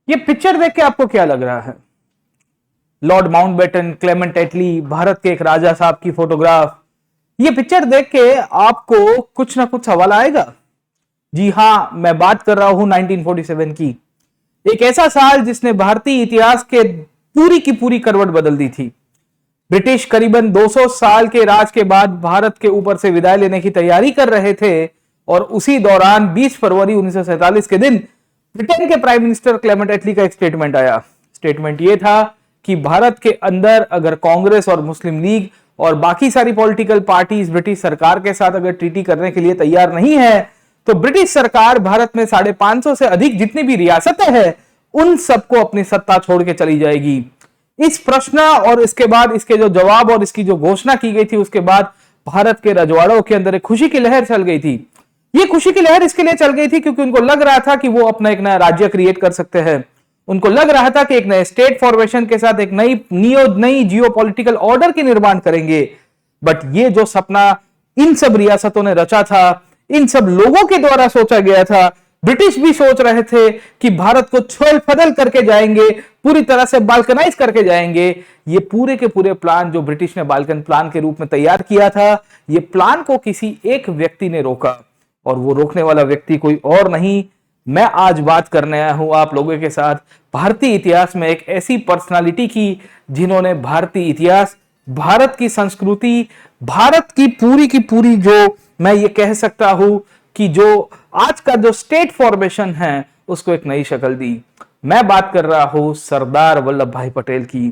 ये पिक्चर देख के आपको क्या लग रहा है? लॉर्ड माउंटबेटन, क्लेमेंट एटली, भारत के एक राजा साहब की फोटोग्राफ। ये पिक्चर देख के आपको कुछ ना कुछ सवाल आएगा। जी हां, मैं बात कर रहा हूं 1947 की। एक ऐसा साल जिसने भारतीय इतिहास के पूरी की पूरी करवट बदल दी थी। ब्रिटिश करीबन 200 साल के राज के बाद भारत के ऊपर से विदाई लेने की तैयारी कर रहे थे और उसी दौरान 20 फरवरी 1947 के दिन ब्रिटेन के प्राइम मिनिस्टर क्लेमेंट एटली का एक स्टेटमेंट आया। स्टेटमेंट यह था कि भारत के अंदर अगर कांग्रेस और मुस्लिम लीग और बाकी सारी पॉलिटिकल पार्टीज ब्रिटिश सरकार के साथ अगर ट्रीटी करने के लिए तैयार नहीं है तो ब्रिटिश सरकार भारत में 550 से अधिक जितनी भी रियासतें हैं उन सबको अपनी सत्ता छोड़ के चली जाएगी। इस प्रश्न और इसके बाद इसके जो जवाब और इसकी जो घोषणा की गई थी उसके बाद भारत के रजवाड़ों के अंदर एक खुशी की लहर चल गई थी। ये खुशी की लहर इसके लिए चल गई थी क्योंकि उनको लग रहा था कि वो अपना एक नया राज्य क्रिएट कर सकते हैं। उनको लग रहा था कि एक नए स्टेट फॉर्मेशन के साथ एक नई जियो पॉलिटिकल ऑर्डर के निर्माण करेंगे। बट ये जो सपना इन सब रियासतों ने रचा था, इन सब लोगों के द्वारा सोचा गया था, ब्रिटिश भी सोच रहे थे कि भारत को छल फदल करके जाएंगे, पूरी तरह से बाल्कनाइज करके जाएंगे। ये पूरे के पूरे प्लान जो ब्रिटिश ने बाल्कन प्लान के रूप में तैयार किया था, ये प्लान को किसी एक व्यक्ति ने रोका और वो रोकने वाला व्यक्ति कोई और नहीं, मैं आज बात करने आया हूं आप लोगों के साथ भारतीय इतिहास में एक ऐसी पर्सनालिटी की जिन्होंने भारतीय इतिहास, भारत की संस्कृति, भारत की पूरी जो मैं ये कह सकता हूं कि जो आज का जो स्टेट फॉर्मेशन है उसको एक नई शक्ल दी। मैं बात कर रहा हूं सरदार वल्लभ भाई पटेल की।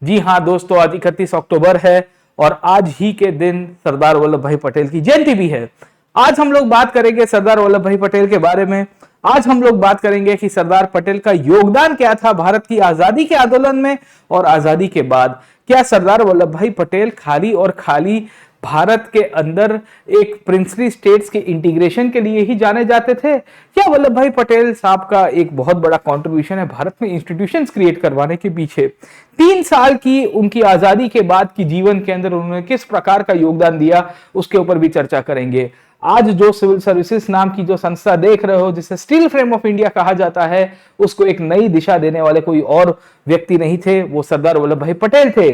जी हां दोस्तों, आज 31 अक्टूबर है और आज ही के दिन सरदार वल्लभ भाई पटेल की जयंती भी है। आज हम लोग बात करेंगे सरदार वल्लभ भाई पटेल के बारे में। आज हम लोग बात करेंगे कि सरदार पटेल का योगदान क्या था भारत की आजादी के आंदोलन में और आजादी के बाद। क्या सरदार वल्लभ भाई पटेल खाली और खाली भारत के अंदर एक प्रिंसली स्टेट्स के इंटीग्रेशन के लिए ही जाने जाते थे? क्या वल्लभ भाई पटेल साहब का एक बहुत बड़ा कंट्रीब्यूशन है भारत में इंस्टीट्यूशंस क्रिएट करवाने के पीछे? 3 साल की उनकी आजादी के बाद की जीवन के अंदर उन्होंने किस प्रकार का योगदान दिया, उसके ऊपर भी चर्चा करेंगे। आज जो सिविल सर्विसेज नाम की जो संस्था देख रहे हो, जिसे स्टील फ्रेम ऑफ इंडिया कहा जाता है, उसको एक नई दिशा देने वाले कोई और व्यक्ति नहीं थे, वो सरदार वल्लभ भाई पटेल थे।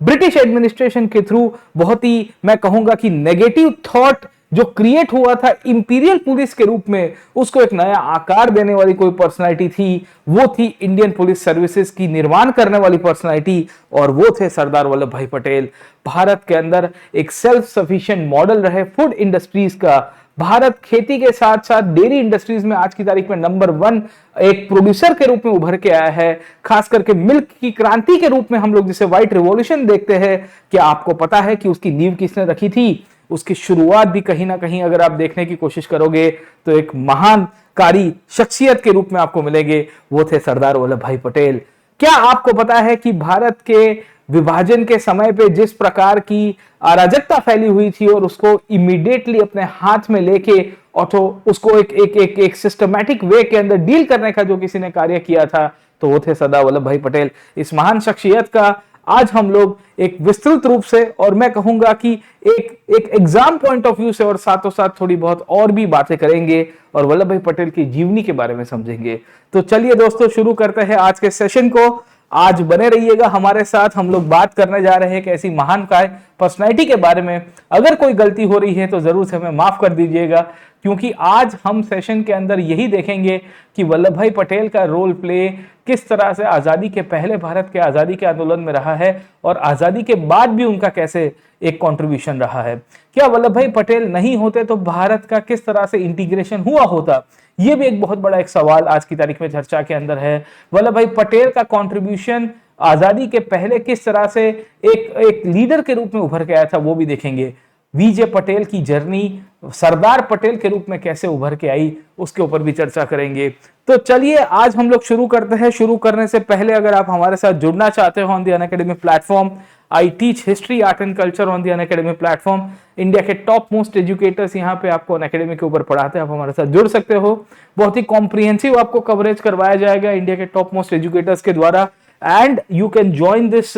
ब्रिटिश एडमिनिस्ट्रेशन के थ्रू बहुत ही मैं कहूंगा कि नेगेटिव थॉट जो क्रिएट हुआ था इंपीरियल पुलिस के रूप में, उसको एक नया आकार देने वाली कोई पर्सनालिटी थी, वो थी इंडियन पुलिस सर्विसेज की निर्माण करने वाली पर्सनालिटी, और वो थे सरदार वल्लभ भाई पटेल। भारत के अंदर एक सेल्फ सफिशिएंट मॉडल रहे फूड इंडस्ट्रीज का। भारत खेती के साथ साथ डेयरी इंडस्ट्रीज में आज की तारीख में नंबर 1 एक प्रोड्यूसर के रूप में उभर के आया है। खास करके मिल्क की क्रांति के रूप में हम लोग जिसे व्हाइट रिवॉल्यूशन देखते हैं, क्या आपको पता है कि उसकी नींव किसने रखी थी? उसकी शुरुआत भी कहीं ना कहीं अगर आप देखने की कोशिश करोगे तो एक महानकारी शख्सियत के रूप में आपको मिलेंगे, वो थे सरदार वल्लभ भाई पटेल। क्या आपको पता है कि भारत के विभाजन के समय पे जिस प्रकार की अराजकता फैली हुई थी और उसको इमीडिएटली अपने हाथ में लेके उसको एक सिस्टमैटिक वे के अंदर डील करने का जो किसी ने कार्य किया था, तो वो थे सरदार वल्लभ भाई पटेल। इस महान शख्सियत का आज हम लोग एक विस्तृत रूप से और मैं कहूंगा कि एक एग्जाम पॉइंट ऑफ व्यू से और साथों साथ थोड़ी बहुत और भी बातें करेंगे और वल्लभ भाई पटेल की जीवनी के बारे में समझेंगे। तो चलिए दोस्तों, शुरू करते हैं आज के सेशन को। आज बने रहिएगा हमारे साथ। हम लोग बात करने जा रहे हैं एक ऐसी महान काय पर्सनैलिटी के बारे में। अगर कोई गलती हो रही है तो जरूर से हमें माफ कर दीजिएगा, क्योंकि आज हम सेशन के अंदर यही देखेंगे कि वल्लभ भाई पटेल का रोल प्ले किस तरह से आजादी के पहले भारत के आजादी के आंदोलन में रहा है और आजादी के बाद भी उनका कैसे एक कंट्रीब्यूशन रहा है। क्या वल्लभ भाई पटेल नहीं होते तो भारत का किस तरह से इंटीग्रेशन हुआ होता? ये भी एक बहुत बड़ा एक सवाल आज की तारीख में चर्चा के अंदर है। वल्लभ भाई पटेल का कंट्रीब्यूशन आजादी के पहले किस तरह से एक लीडर के रूप में उभर के आया था, वो भी देखेंगे। वीजे पटेल की जर्नी सरदार पटेल के रूप में कैसे उभर के आई, उसके ऊपर भी चर्चा करेंगे। तो चलिए आज हम लोग शुरू करते हैं। शुरू करने से पहले अगर आप हमारे साथ जुड़ना चाहते हो on the Unacademy platform, I teach history art and culture on the Unacademy platform. India के टॉप मोस्ट एजुकेटर्स यहाँ पे आपको अनअकैडमी के ऊपर पढ़ाते हैं, आप हमारे साथ जुड़ सकते हो। बहुत ही कॉम्प्रिहेंसिव आपको कवरेज करवाया जाएगा इंडिया के टॉप मोस्ट एजुकेटर्स के द्वारा, and you can join this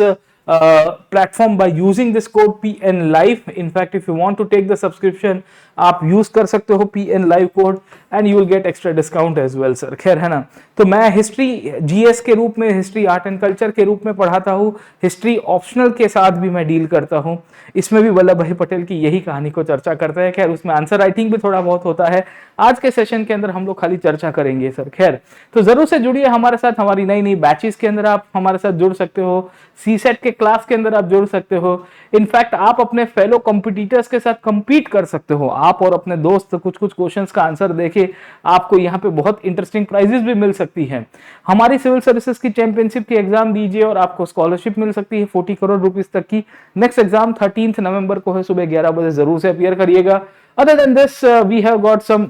platform by using this code PN Life. In fact, if you want to take the subscription, आप यूज कर सकते हो PN live code and you will get extra discount as well sir. खैर है ना, तो मैं history GS के रूप में, हिस्ट्री आर्ट एंड कल्चर के रूप में पढ़ाता हूँ, हिस्ट्री ऑप्शनल के साथ भी मैं डील करता हूँ। इसमें भी वल्लभ भाई पटेल की यही कहानी को चर्चा करते हैं। खैर उसमें आंसर राइटिंग भी थोड़ा बहुत होता है। आज के सेशन के अंदर हम लोग खाली चर्चा करेंगे सर। खैर तो जरूर से जुड़िए हमारे साथ, हमारी नई नई बैचेस के अंदर आप हमारे साथ जुड़ सकते हो, CSET के क्लास के अंदर आप जुड़ सकते हो। इनफैक्ट आप अपने फेलो कॉम्पिटिटर्स के साथ compete कर सकते हो। आप और अपने दोस्त कुछ कुछ क्वेश्चंस का आंसर देके आपको यहाँ पे बहुत इंटरेस्टिंग प्राइजेस भी मिल सकती हैं। हमारी सिविल सर्विसेज की चैंपियनशिप की एग्जाम दीजिए और आपको स्कॉलरशिप मिल सकती है 40 करोड़ रुपीस तक की। नेक्स्ट एग्जाम 13 नवंबर को है, सुबह 11 बजे जरूर से अपीयर करिएगा। Other than this we have got some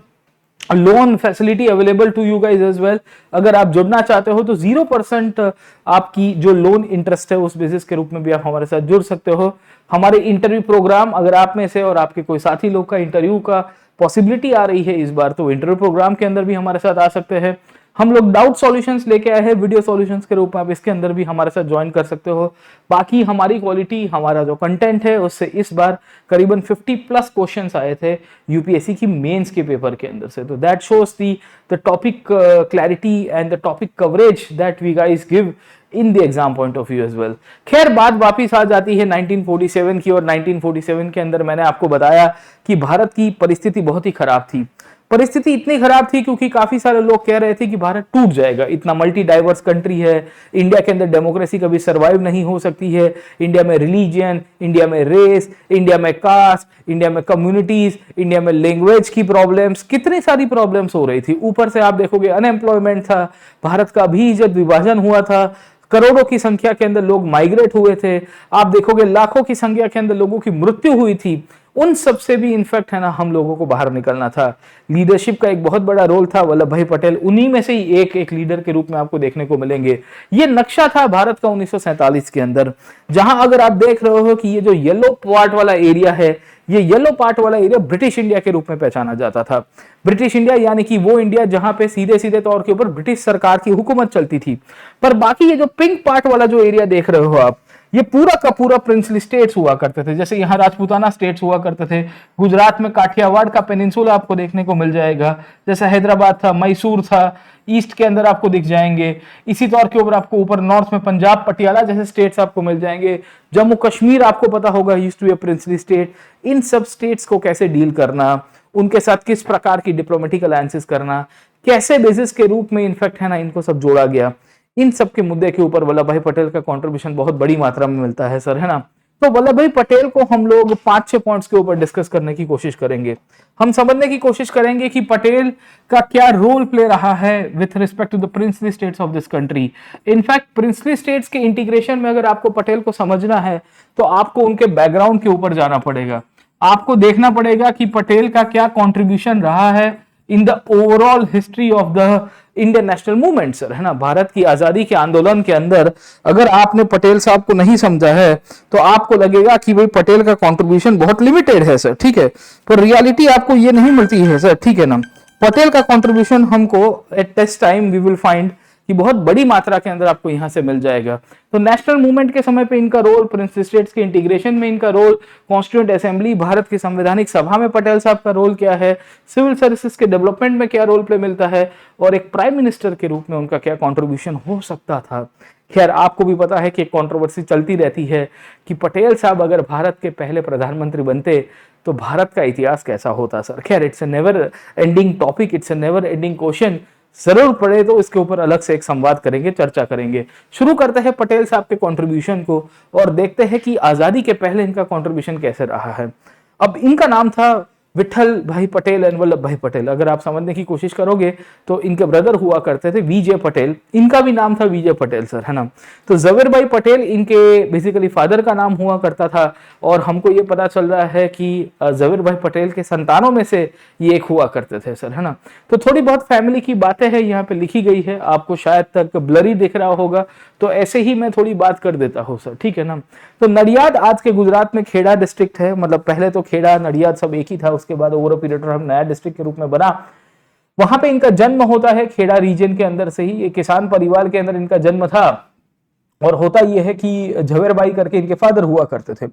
loan facility available to you guys as well. अगर आप जुड़ना चाहते हो तो 0% आपकी जो लोन इंटरेस्ट है उस बेसिस के रूप में भी आप हमारे साथ जुड़ सकते हो। हमारे इंटरव्यू प्रोग्राम, अगर आप में से और आपके कोई साथी लोग का इंटरव्यू का पॉसिबिलिटी आ रही है इस बार, तो इंटरव्यू प्रोग्राम के अंदर भी हमारे साथ आ सकते हैं। हम लोग डाउट सॉल्यूशंस लेके आए हैं वीडियो सॉल्यूशंस के रूप में, आप इसके अंदर भी हमारे साथ ज्वाइन कर सकते हो। बाकी हमारी क्वालिटी, हमारा जो कंटेंट है उससे इस बार करीबन 50+ क्वेश्चंस आए थे यूपीएससी की मेंस के पेपर के अंदर से। तो that shows the topic clarity and the topic coverage that we guys give in the exam point of view as well. खैर बात वापिस आ जाती है 1947 की, और 1947 के अंदर मैंने आपको बताया कि भारत की परिस्थिति बहुत ही खराब थी। परिस्थिति इतनी खराब थी क्योंकि काफी सारे लोग कह रहे थे कि भारत टूट जाएगा, इतना मल्टी डाइवर्स कंट्री है, इंडिया के अंदर डेमोक्रेसी कभी सर्वाइव नहीं हो सकती है। इंडिया में रिलीजियन, इंडिया में रेस, इंडिया में कास्ट, इंडिया में कम्युनिटीज, इंडिया में लैंग्वेज की प्रॉब्लम्स, कितनी सारी प्रॉब्लम्स हो रही थी। ऊपर से आप देखोगे अनएम्प्लॉयमेंट था, भारत का भी जब विभाजन हुआ था करोड़ों की संख्या के अंदर लोग माइग्रेट हुए थे, आप देखोगे लाखों की संख्या के अंदर लोगों की मृत्यु हुई थी। उन सब से भी इनफैक्ट है ना हम लोगों को बाहर निकलना था। लीडरशिप का एक बहुत बड़ा रोल था, वल्लभ भाई पटेल उन्हीं में से ही एक लीडर के रूप में आपको देखने को मिलेंगे। ये नक्शा था भारत का 1947 के अंदर, जहां अगर आप देख रहे हो कि ये जो येलो पार्ट वाला एरिया है, ये येलो पार्ट वाला एरिया ब्रिटिश इंडिया के रूप में पहचाना जाता था। ब्रिटिश इंडिया यानी कि वो इंडिया जहां पे सीधे सीधे तौर के ऊपर ब्रिटिश सरकार की हुकूमत चलती थी। पर बाकी ये जो पिंक पार्ट वाला जो एरिया देख रहे हो आप, ये पूरा का पूरा प्रिंसली स्टेट्स हुआ करते थे। जैसे यहाँ राजपूताना स्टेट्स हुआ करते थे, गुजरात में काठियावाड़ का पेनिनसुला आपको देखने को मिल जाएगा, जैसे हैदराबाद था, मैसूर था, ईस्ट के अंदर आपको दिख जाएंगे। इसी तौर के ऊपर आपको ऊपर नॉर्थ में पंजाब, पटियाला जैसे स्टेट्स आपको मिल जाएंगे। जम्मू कश्मीर आपको पता होगा used to be a princely state. इन सब स्टेट्स को कैसे डील करना, उनके साथ किस प्रकार की डिप्लोमेटिक अलायंसेस करना, कैसे बेसिस के रूप में इनफैक्ट है ना इनको सब जोड़ा गया, इन सब के मुद्दे के ऊपर वल्लभ भाई पटेल का कंट्रीब्यूशन बहुत बड़ी मात्रा में मिलता है सर, है ना। तो वल्लभ भाई पटेल को हम लोग 5-6 पॉइंट्स के ऊपर डिस्कस करने की कोशिश करेंगे। हम समझने की कोशिश करेंगे कि पटेल का क्या रोल प्ले रहा है with respect to the princely states of this country. In fact princely states के इंटीग्रेशन में अगर आपको पटेल को समझना है तो आपको उनके बैकग्राउंड के ऊपर जाना पड़ेगा। आपको देखना पड़ेगा कि पटेल का क्या कॉन्ट्रीब्यूशन रहा है in the overall history of the Indian national movement sir, है ना। भारत की आजादी के आंदोलन के अंदर अगर आपने पटेल साहब को नहीं समझा है तो आपको लगेगा कि भाई पटेल का कंट्रीब्यूशन बहुत लिमिटेड है सर, ठीक है। पर रियलिटी आपको ये नहीं मिलती है सर, ठीक है ना। पटेल का कंट्रीब्यूशन हमको at test time we will find कि बहुत बड़ी मात्रा के अंदर आपको यहां से मिल जाएगा। तो नेशनल मूवमेंट के समय पे इनका रोल, प्रिंसली स्टेट्स के इंटीग्रेशन में इनका रोल, कॉन्स्टिट्यूएंट असेंबली, भारत की संवैधानिक सभा में पटेल साहब का रोल क्या है, सिविल सर्विसेज के डेवलपमेंट में क्या रोल प्ले मिलता है, और एक प्राइम मिनिस्टर के रूप में उनका क्या कॉन्ट्रीब्यूशन हो सकता था। खैर आपको भी पता है कि एक कॉन्ट्रोवर्सी चलती रहती है कि पटेल साहब अगर भारत के पहले प्रधानमंत्री बनते तो भारत का इतिहास कैसा होता सर। खैर it's a never ending topic, it's a never ending question. जरूर पड़े तो इसके ऊपर अलग से एक संवाद करेंगे, चर्चा करेंगे। शुरू करते हैं पटेल साहब के कंट्रीब्यूशन को और देखते हैं कि आजादी के पहले इनका कंट्रीब्यूशन कैसे रहा है। अब इनका नाम था विठल भाई पटेल एंड वल्लभ भाई पटेल। अगर आप समझने की कोशिश करोगे तो इनके ब्रदर हुआ करते थे विजय पटेल, इनका भी नाम था विजय पटेल सर, है ना। तो जवेर भाई पटेल इनके बेसिकली फादर का नाम हुआ करता था, और हमको ये पता चल रहा है कि जवेर भाई पटेल के संतानों में से ये एक हुआ करते थे सर, है ना। तो थोड़ी बहुत फैमिली की बातें हैं यहाँ पे लिखी गई है, आपको शायद तक ब्लरी दिख रहा होगा, तो ऐसे ही मैं थोड़ी बात कर देता हूँ सर, ठीक है ना। तो नडियाद आज के गुजरात में खेड़ा डिस्ट्रिक्ट है, मतलब पहले तो खेड़ा नडियाद सब एक ही था, उसके बाद ओवर अ पीरियड हम नया डिस्ट्रिक्ट के रूप में बना। वहां पे इनका जन्म होता है खेड़ा रीजन के अंदर से ही, एक किसान परिवार के अंदर इनका जन्म था। और होता यह है कि झवेर बाई करके इनके फादर हुआ करते थे।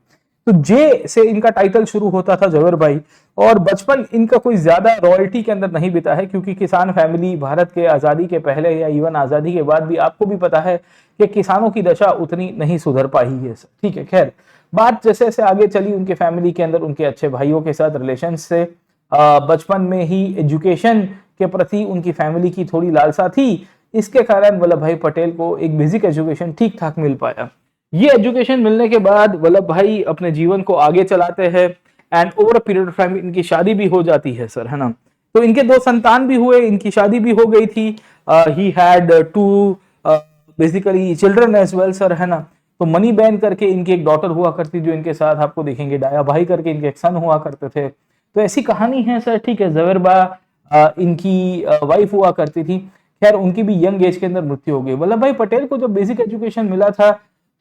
तो जे से इनका टाइटल शुरू होता था जवेर भाई, और बचपन इनका कोई ज्यादा रॉयल्टी के अंदर नहीं बीता है, क्योंकि किसान फैमिली भारत के आजादी के पहले या इवन आजादी के बाद भी आपको भी पता है कि किसानों की दशा उतनी नहीं सुधर पाई है। ठीक है, खैर बात जैसे जैसे आगे चली उनके फैमिली के अंदर उनके अच्छे भाइयों के साथ रिलेशन से बचपन में ही एजुकेशन के प्रति उनकी फैमिली की थोड़ी लालसा थी, इसके कारण वल्लभ भाई पटेल को एक बेसिक एजुकेशन ठीक ठाक मिल पाया। ये एजुकेशन मिलने के बाद वल्लभ भाई अपने जीवन को आगे चलाते हैं and over a period of time इनकी शादी भी हो जाती है सर, है ना। तो इनके दो संतान भी हुए, इनकी शादी भी हो गई थी। He had to basically children as well sir, है ना। तो मनी बैन करके इनकी एक डॉटर हुआ करती जो इनके साथ आपको देखेंगे, डाया भाई करके इनके एक सन हुआ करते थे। तो ऐसी कहानी है सर, ठीक है। जवेरबा इनकी वाइफ हुआ करती थी। खैर उनकी भी यंग एज के अंदर मृत्यु हो गई। वल्लभ भाई पटेल को जब बेसिक एजुकेशन मिला था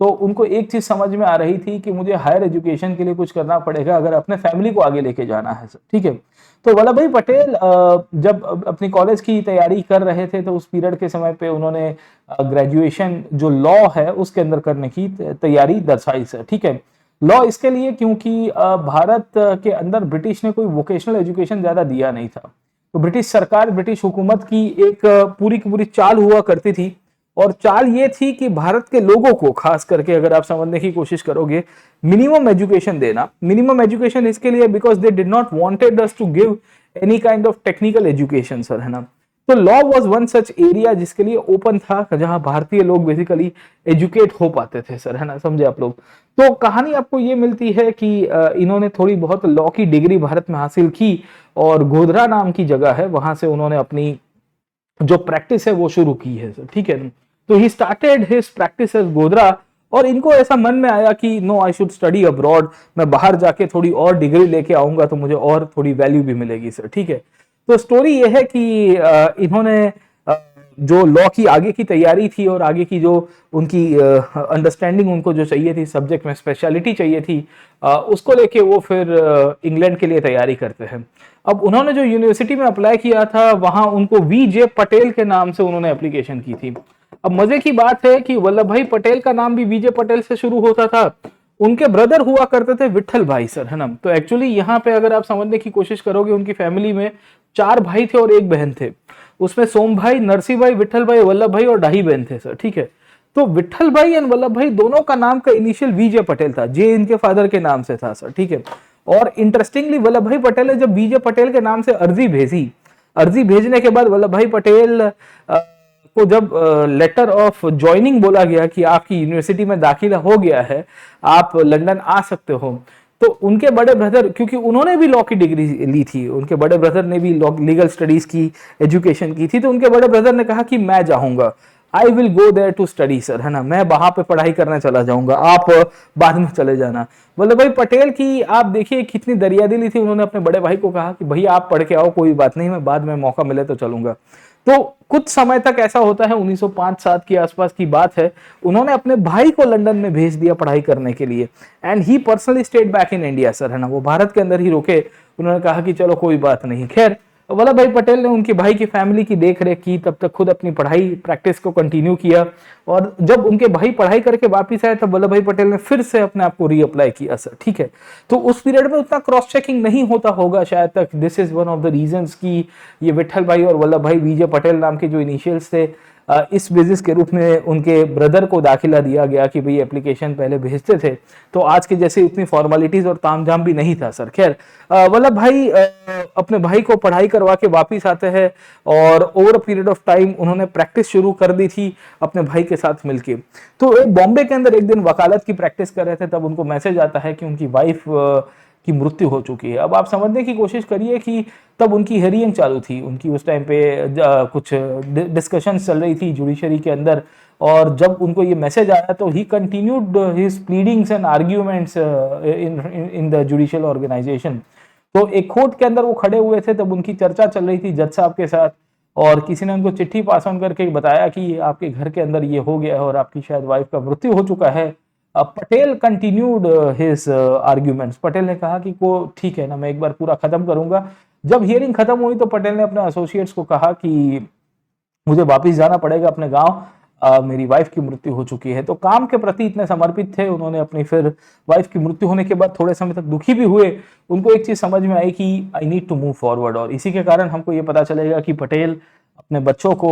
तो उनको एक चीज समझ में आ रही थी कि मुझे हायर एजुकेशन के लिए कुछ करना पड़ेगा अगर अपने फैमिली को आगे लेके जाना है सर, ठीक है। तो वल्लभ भाई पटेल जब अपनी कॉलेज की तैयारी कर रहे थे तो उस पीरियड के समय पे उन्होंने ग्रेजुएशन जो लॉ है उसके अंदर करने की तैयारी दर्शाई सर, ठीक है। लॉ इसके लिए क्योंकि भारत के अंदर ब्रिटिश ने कोई वोकेशनल एजुकेशन ज्यादा दिया नहीं था। तो ब्रिटिश सरकार, ब्रिटिश हुकूमत की एक पूरी की पूरी चाल हुआ करती थी, और चाल ये थी कि भारत के लोगों को खास करके अगर आप समझने की कोशिश करोगे, मिनिमम एजुकेशन देना। मिनिमम एजुकेशन इसके लिए because they did not wanted us to give any kind of technical education sir, है ना। तो law was one such area जिसके लिए ओपन था, जहां भारतीय लोग बेसिकली एजुकेट हो पाते थे सर, है ना, समझे आप लोग। तो कहानी आपको ये मिलती है कि इन्होंने थोड़ी बहुत लॉ की डिग्री भारत में हासिल की, और गोधरा नाम की जगह है, वहां से उन्होंने अपनी जो प्रैक्टिस है वो शुरू की है सर, ठीक है। तो he started his practice as Godhra, और इनको ऐसा मन में आया कि no I should study abroad, मैं बाहर जाके थोड़ी और डिग्री लेके आऊंगा तो मुझे और थोड़ी वैल्यू भी मिलेगी सर, ठीक है। तो स्टोरी ये है कि इन्होंने जो लॉ की आगे की तैयारी थी और आगे की जो उनकी अंडरस्टैंडिंग उनको जो चाहिए थी, सब्जेक्ट में स्पेशलिटी चाहिए थी, उसको लेके वो फिर इंग्लैंड के लिए तैयारी करते हैं। अब उन्होंने जो यूनिवर्सिटी में अप्लाई किया था वहां उनको वीजे पटेल के नाम से उन्होंने एप्लीकेशन की थी। अब मजे की बात है कि वल्लभ भाई पटेल का नाम भी वीजे पटेल से शुरू होता था। उनके ब्रदर हुआ करते थे विठल भाई सर, है ना। तो एक्चुअली यहाँ पे अगर आप समझने की कोशिश करोगे, उनकी फैमिली में 4 भाई थे और 1 बहन थे। उसमें सोम भाई, नरसिंह भाई, विठल भाई, वल्लभ भाई और ढाई बहन थे सर, ठीक है। तो विठल भाई एंड वल्लभ भाई दोनों का नाम का इनिशियल वीजे पटेल था, जे इनके फादर के नाम से था सर, ठीक है। और इंटरेस्टिंगली वल्लभ भाई पटेल ने जब वीजे पटेल के नाम से अर्जी भेजी, अर्जी भेजने के बाद वल्लभ भाई पटेल को जब लेटर ऑफ ज्वाइनिंग बोला गया कि आपकी यूनिवर्सिटी में दाखिला हो गया है, आप लंदन आ सकते हो, तो उनके बड़े ब्रदर, क्योंकि उन्होंने भी लॉ की डिग्री ली थी, उनके बड़े ब्रदर ने भी लीगल स्टडीज की एजुकेशन की थी, तो उनके बड़े ब्रदर ने कहा कि मैं जाऊंगा, I will go there to study sir, है ना, मैं वहां पे पढ़ाई करने चला जाऊंगा, आप बाद में चले जाना। वल्लभ भाई पटेल की आप देखिए कितनी दरियादिली थी, उन्होंने अपने बड़े भाई को कहा कि भैया आप पढ़ के आओ, कोई बात नहीं, मैं बाद में मौका मिले तो चलूंगा। तो कुछ समय तक ऐसा होता है, 1905-7 के आसपास की बात है, उन्होंने अपने भाई को लंदन में भेज दिया पढ़ाई करने के लिए, and he personally stayed back in India sir, है ना, वो भारत के अंदर ही रुके। उन्होंने कहा कि चलो कोई बात नहीं। खैर वल्लभ भाई पटेल ने उनके भाई की फैमिली की देख रेख की, तब तक खुद अपनी पढ़ाई प्रैक्टिस को कंटिन्यू किया, और जब उनके भाई पढ़ाई करके वापस आए तब वल्लभ भाई पटेल ने फिर से अपने आप को रीअप्लाई किया सर, ठीक है। तो उस पीरियड में उतना क्रॉस चेकिंग नहीं होता होगा शायद तक, this is one of the reasons कि ये विठल भाई और वल्लभ भाई वीजे पटेल नाम के जो इनिशियल्स थे, इस बेसिस के रूप में उनके ब्रदर को दाखिला दिया गया कि भाई एप्लीकेशन पहले भेजते थे, तो आज के जैसे इतनी फॉर्मेलिटीज और तामझाम भी नहीं था सर। खैर वल्लभ भाई अपने भाई को पढ़ाई करवा के वापिस आते हैं, और ओवर पीरियड ऑफ टाइम उन्होंने प्रैक्टिस शुरू कर दी थी अपने भाई के साथ मिलके। तो एक बॉम्बे के अंदर एक दिन वकालत की प्रैक्टिस कर रहे थे, तब उनको मैसेज आता है कि उनकी वाइफ की मृत्यु हो चुकी है। अब आप समझने की कोशिश करिए कि तब उनकी हियरिंग चालू थी, उनकी उस टाइम पे कुछ डिस्कशन चल रही थी जुडिशरी के अंदर, और जब उनको ये मैसेज आया तो he continued his pleadings and arguments in the judicial organisation. तो एक कोर्ट के अंदर वो खड़े हुए थे, तब उनकी चर्चा चल रही थी जज साहब के साथ, और किसी ने उनको चिट्ठी पास ऑन करके बताया कि आपके घर के अंदर ये हो गया है और आपकी शायद वाइफ का मृत्यु हो चुका है। Patel continued his arguments. Patel ने कहा कि को ठीक है ना, मैं एक बार पूरा खत्म करूंगा। जब हियरिंग खत्म हुई तो पटेल ने अपने एसोसिएट्स को कहा कि मुझे वापस जाना पड़ेगा अपने गांव, मेरी वाइफ की मृत्यु हो चुकी है। तो काम के प्रति इतने समर्पित थे उन्होंने, अपनी फिर वाइफ की मृत्यु होने के बाद थोड़े समय तक दुखी भी हुए। उनको एक चीज समझ में आई कि I need to move forward, और इसी के कारण हमको ये पता चलेगा कि पटेल अपने बच्चों को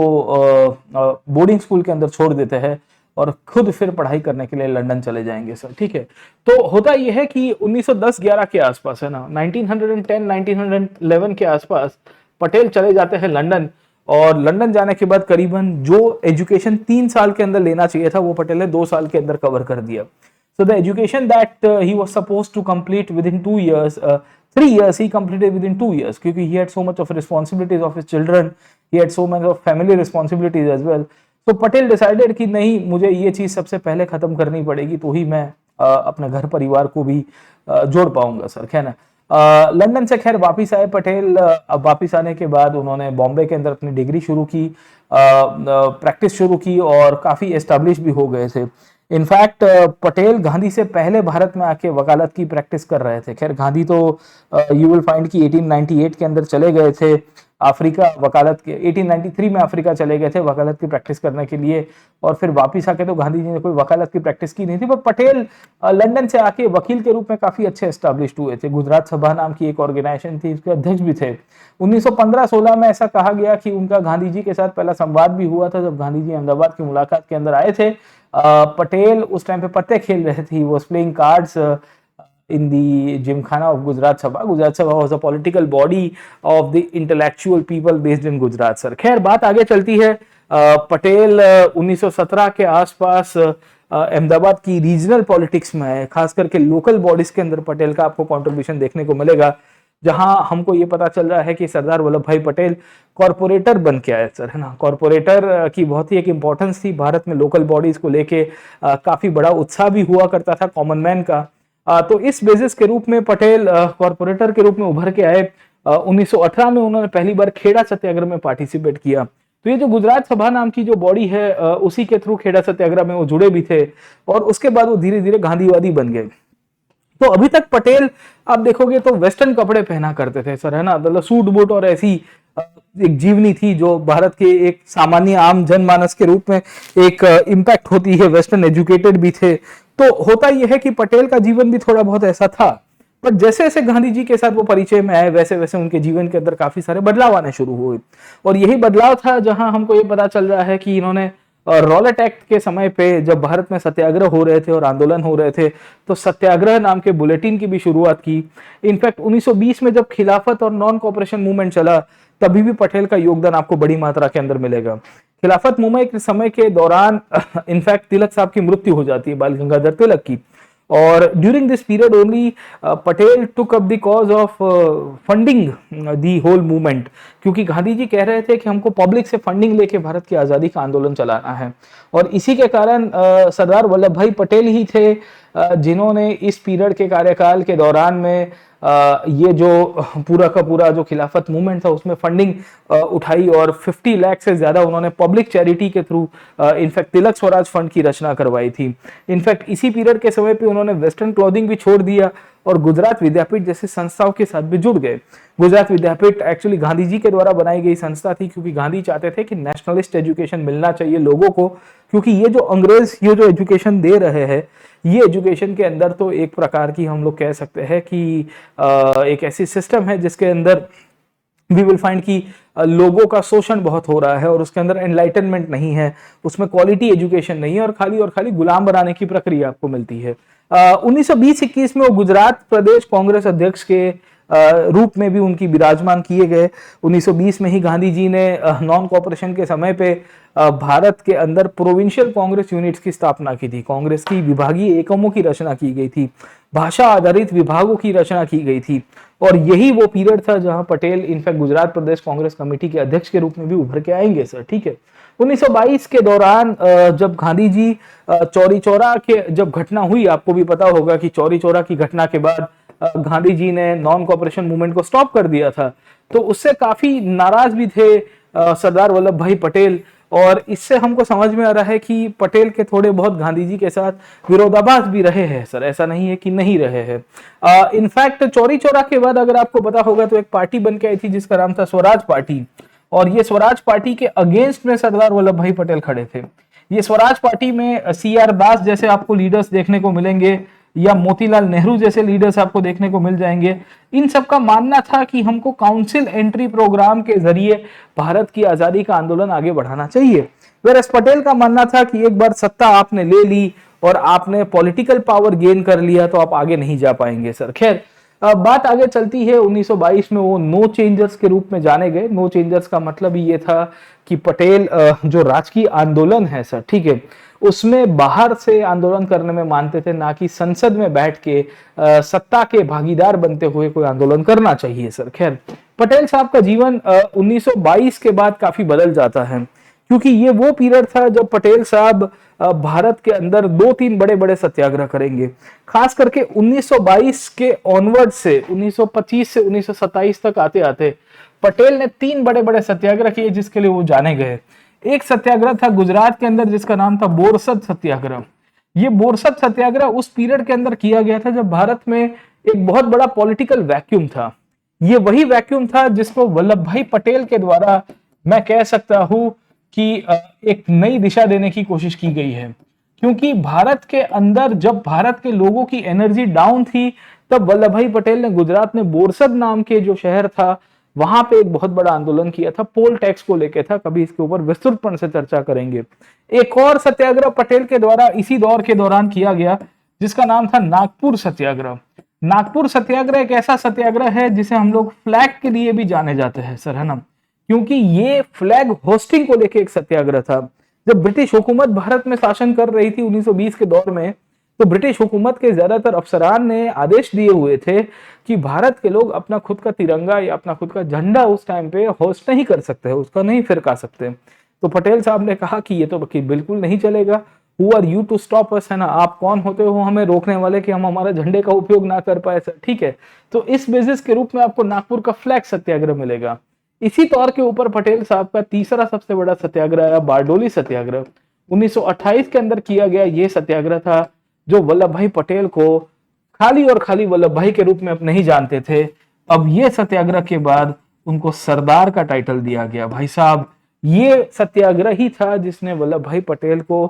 बोर्डिंग स्कूल के अंदर छोड़ देते हैं और खुद फिर पढ़ाई करने के लिए लंदन चले जाएंगे सर। ठीक है, तो होता यह है कि 1910-11 के आसपास, है ना, 1910-1911 के आसपास पटेल चले जाते हैं लंदन। और लंदन जाने के बाद करीबन जो एजुकेशन 3 साल के अंदर लेना चाहिए था वो पटेल ने 2 साल के अंदर कवर कर दिया। So the education that he was supposed to complete within 2 years, 3 years, he completed within 2 years, क्योंकि he had so much of responsibilities of his children, he had so much of family responsibilities as well. So Patel decided कि नहीं, मुझे ये चीज सबसे पहले खत्म करनी पड़ेगी, तो ही मैं अपने घर परिवार को भी जोड़ पाऊंगा सर, है ना। लंदन से खैर वापिस आए पटेल। अब वापिस आने के बाद उन्होंने बॉम्बे के अंदर अपनी डिग्री शुरू की, प्रैक्टिस शुरू की और काफी एस्टेब्लिश भी हो गए थे। इनफैक्ट पटेल गांधी से पहले भारत में आके वकालत की प्रैक्टिस कर रहे थे। खैर गांधी तो यू विल फाइंड कि 1898 के अंदर चले गए थे अफ्रीका वकालत के, 1893 में अफ्रीका चले गए थे वकालत की प्रैक्टिस करने के लिए, और फिर वापिस आके तो गांधी जी ने कोई वकालत की प्रैक्टिस की नहीं थी। पर पटेल लंदन से आके वकील के रूप में काफी अच्छे एस्टेब्लिश्ड हुए थे। गुजरात सभा नाम की एक ऑर्गेनाइजेशन थी, इसके अध्यक्ष भी थे। 1915-16 में ऐसा कहा गया कि उनका गांधी जी के साथ पहला संवाद भी हुआ था, जब गांधी जी अहमदाबाद की मुलाकात के अंदर आए थे। पटेल उस टाइम पे पत्ते खेल रहे थे, was playing cards in the Gymkhana of Gujarat Sabha. Gujarat Sabha was a political body of the intellectual people based in Gujarat sir. खैर बात आगे चलती है। पटेल 1917 के आसपास अहमदाबाद की रीजनल पॉलिटिक्स में आए, खास करके लोकल बॉडीज के अंदर पटेल का आपको कंट्रीब्यूशन देखने को मिलेगा, जहां हमको ये पता चल रहा है कि सरदार वल्लभ भाई पटेल कॉर्पोरेटर बन के आए सर, है ना। कॉर्पोरेटर की बहुत ही एक इंपॉर्टेंस थी भारत में, लोकल बॉडीज को लेके काफी बड़ा उत्साह भी हुआ करता था कॉमन मैन का। तो इस बेसिस के रूप में पटेल कॉर्पोरेटर के रूप में उभर के आए। 1918 में उन्होंने पहली बार खेड़ा सत्याग्रह में पार्टिसिपेट किया। तो ये जो गुजरात सभा नाम की जो बॉडी है, उसी के थ्रू खेड़ा सत्याग्रह में वो जुड़े भी थे, और उसके बाद वो धीरे धीरे गांधीवादी बन गए। तो अभी तक पटेल आप देखोगे तो वेस्टर्न कपड़े पहना करते थे सर, है ना, मतलब सूट बूट और ऐसी एक जीवनी थी जो भारत के एक सामान्य आम जनमानस के रूप में एक इम्पैक्ट होती है। वेस्टर्न एजुकेटेड भी थे। तो होता यह है कि पटेल का जीवन भी थोड़ा बहुत ऐसा था, पर जैसे जैसे गांधी जी के साथ वो परिचय में आए वैसे वैसे उनके जीवन के अंदर काफी सारे बदलाव आने शुरू हुए। और यही बदलाव था जहां हमको ये पता चल रहा है कि इन्होंने रॉलेट एक्ट के समय पे जब भारत में सत्याग्रह हो रहे थे और आंदोलन हो रहे थे, तो सत्याग्रह नाम के बुलेटिन की भी शुरुआत की। इनफैक्ट 1920 में जब खिलाफत और नॉन कॉपरेशन मूवमेंट चला, तभी भी पटेल का योगदान आपको बड़ी मात्रा के अंदर मिलेगा। खिलाफत मूवमेंट के समय के दौरान इनफैक्ट तिलक साहब की मृत्यु हो जाती है, बाल गंगाधर तिलक की, और during this period only Patel took up the cause of funding the whole movement, क्योंकि गांधी जी कह रहे थे कि हमको पब्लिक से फंडिंग लेके भारत की आजादी का आंदोलन चलाना है। और इसी के कारण सरदार वल्लभ भाई पटेल ही थे जिन्होंने इस पीरियड के कार्यकाल के दौरान में ये जो पूरा का पूरा जो खिलाफत मूवमेंट था उसमें फंडिंग उठाई, और 50 लाख से ज्यादा उन्होंने पब्लिक चैरिटी के थ्रू इनफैक्ट तिलक स्वराज फंड की रचना करवाई थी। इनफैक्ट इसी पीरियड के समय पे उन्होंने वेस्टर्न क्लॉथिंग भी छोड़ दिया और गुजरात विद्यापीठ जैसे संस्थाओं के साथ भी जुड़ गए। गुजरात विद्यापीठ एक्चुअली गांधी जी के द्वारा बनाई गई संस्था थी, क्योंकि गांधी चाहते थे कि नेशनलिस्ट एजुकेशन मिलना चाहिए लोगों को, क्योंकि ये जो अंग्रेज ये जो एजुकेशन दे रहे हैं, ये एजुकेशन के अंदर तो एक प्रकार की हम लोग कह सकते हैं कि एक ऐसी सिस्टम है जिसके अंदर वी विल फाइंड कि लोगों का शोषण बहुत हो रहा है और उसके अंदर एनलाइटनमेंट नहीं है, उसमें क्वालिटी एजुकेशन नहीं है, और खाली गुलाम बनाने की प्रक्रिया आपको मिलती है। 1920-21 में वो गुजरात प्रदेश कांग्रेस अध्यक्ष के रूप में भी उनकी विराजमान किए गए। 1920 में ही गांधी जी ने नॉन कॉपरेशन के समय पे भारत के अंदर प्रोविंशियल कांग्रेस यूनिट्स की स्थापना की थी। कांग्रेस की विभागीय एकमों की रचना की गई थी, भाषा आधारित विभागों की रचना की गई थी, और यही वो पीरियड था जहां पटेल इनफैक्ट गुजरात प्रदेश कांग्रेस कमेटी के अध्यक्ष के रूप में भी उभर के आएंगे सर। ठीक है, 1922 के दौरान जब गांधी जी चौरी चौरा के जब घटना हुई, आपको भी पता होगा कि चौरी चौरा की घटना के बाद गांधी जी ने नॉन कॉपरेशन मूवमेंट को स्टॉप कर दिया था, तो उससे काफी नाराज भी थे सरदार वल्लभ भाई पटेल। और इससे हमको समझ में आ रहा है कि पटेल के थोड़े बहुत गांधी जी के साथ विरोधाभास भी रहे हैं सर, ऐसा नहीं है कि नहीं रहे हैं। इनफैक्ट चौरी चौरा के बाद अगर आपको पता होगा तो एक पार्टी बन के आई थी जिसका नाम था स्वराज पार्टी, और ये स्वराज पार्टी के अगेंस्ट में सरदार वल्लभ भाई पटेल खड़े थे। ये स्वराज पार्टी में CR दास जैसे आपको लीडर्स देखने को मिलेंगे या मोतीलाल नेहरू जैसे लीडर्स आपको देखने को मिल जाएंगे। इन सब का मानना था कि हमको काउंसिल एंट्री प्रोग्राम के जरिए भारत की आजादी का आंदोलन आगे बढ़ाना चाहिए। वेरस पटेल का मानना था कि एक बार सत्ता आपने ले ली और आपने पॉलिटिकल पावर गेन कर लिया तो आप आगे नहीं जा पाएंगे सर। खैर बात आगे चलती है। 1922 में वो नो चेंजर्स के रूप में जाने गए। नो चेंजर्स का मतलब ही ये था कि पटेल जो राजकीय आंदोलन है सर, ठीक है, उसमें बाहर से आंदोलन करने में मानते थे, ना कि संसद में बैठ के सत्ता के भागीदार बनते हुए कोई आंदोलन करना चाहिए सर। खैर पटेल साहब का जीवन 1922 के बाद काफी बदल जाता है, क्योंकि ये वो पीरियड था जब पटेल साहब भारत के अंदर 2-3 बड़े बड़े सत्याग्रह करेंगे। खास करके 1922 के ऑनवर्ड से 1925 से 1927 तक आते आते पटेल ने 3 बड़े बड़े सत्याग्रह किए जिसके लिए वो जाने गए। एक सत्याग्रह था गुजरात के अंदर जिसका नाम था बोरसद सत्याग्रह। ये बोरसद सत्याग्रह उस पीरियड के अंदर किया गया था जब भारत में एक बहुत बड़ा पॉलिटिकल वैक्यूम था। ये वही वैक्यूम था जिसको वल्लभ भाई पटेल के द्वारा मैं कह सकता हूं कि एक नई दिशा देने की कोशिश की गई है। क्योंकि भारत के अंदर जब भारत के लोगों की एनर्जी डाउन थी तब वल्लभ भाई पटेल ने गुजरात में बोरसद नाम के जो शहर था वहां पे एक बहुत बड़ा आंदोलन किया था, पोल टैक्स को लेकर था। कभी इसके ऊपर विस्तृतपण से चर्चा करेंगे। एक और सत्याग्रह पटेल के द्वारा इसी दौर के दौरान किया गया जिसका नाम था नागपुर सत्याग्रह। नागपुर सत्याग्रह एक ऐसा सत्याग्रह है जिसे हम लोग फ्लैग के लिए भी जाने जाते हैं सर, है ना, क्योंकि ये फ्लैग होस्टिंग को लेकर एक सत्याग्रह था। जब ब्रिटिश हुकूमत भारत में शासन कर रही थी 1920 के दौर में, तो ब्रिटिश हुकूमत के ज्यादातर अफसरान ने आदेश दिए हुए थे कि भारत के लोग अपना खुद का तिरंगा या अपना खुद का झंडा उस टाइम पे होस्ट नहीं कर सकते, उसका नहीं फहरा सकते। तो पटेल साहब ने कहा कि ये तो बिल्कुल नहीं चलेगा। Who are you to stop us, है ना, आप कौन होते हो हमें रोकने वाले कि हम हमारे झंडे का उपयोग ना कर पाए सर, ठीक है। तो इस बेसिस के रूप में आपको नागपुर का फ्लैग सत्याग्रह मिलेगा। इसी तौर के ऊपर पटेल साहब का तीसरा सबसे बड़ा सत्याग्रह है बारडोली सत्याग्रह। 1928 के अंदर किया गया यह सत्याग्रह था जो वल्लभ भाई पटेल को खाली और खाली वल्लभ भाई के रूप में अब नहीं जानते थे। अब ये सत्याग्रह के बाद उनको सरदार का टाइटल दिया गया। भाई साहब, ये सत्याग्रह ही था जिसने वल्लभ भाई पटेल को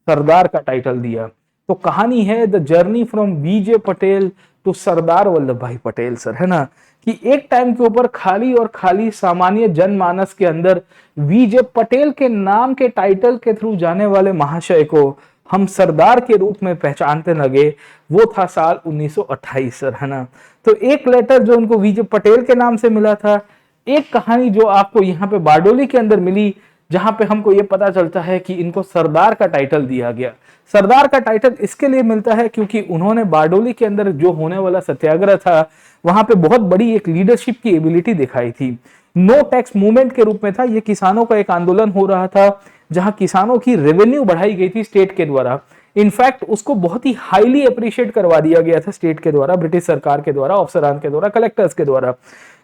सरदार का टाइटल दिया। तो कहानी है the journey from VJ Patel to Sardar Vallabh Bhai Patel sir, है ना, कि एक टाइम के ऊपर खाली और खाली सामान्य जनमानस के अंदर VJ पटेल के नाम के टाइटल के थ्रू जाने वाले महाशय को हम सरदार के रूप में पहचानते लगे। वो था साल 1928 सर, है ना। तो एक लेटर जो उनको VJ पटेल के नाम से मिला था, एक कहानी जो आपको यहाँ पे बारडोली के अंदर मिली जहां पे हमको ये पता चलता है कि इनको सरदार का टाइटल दिया गया। सरदार का टाइटल इसके लिए मिलता है क्योंकि उन्होंने बारडोली के अंदर जो होने वाला सत्याग्रह था वहां पे बहुत बड़ी एक लीडरशिप की एबिलिटी दिखाई थी। नो टैक्स मूवमेंट के रूप में था। ये किसानों का एक आंदोलन हो रहा था जहां किसानों की रेवेन्यू बढ़ाई गई थी स्टेट के द्वारा। इनफैक्ट उसको बहुत ही हाईली अप्रिशिएट करवा दिया गया था स्टेट के द्वारा, ब्रिटिश सरकार के द्वारा, अफसरान के द्वारा, कलेक्टर्स के द्वारा।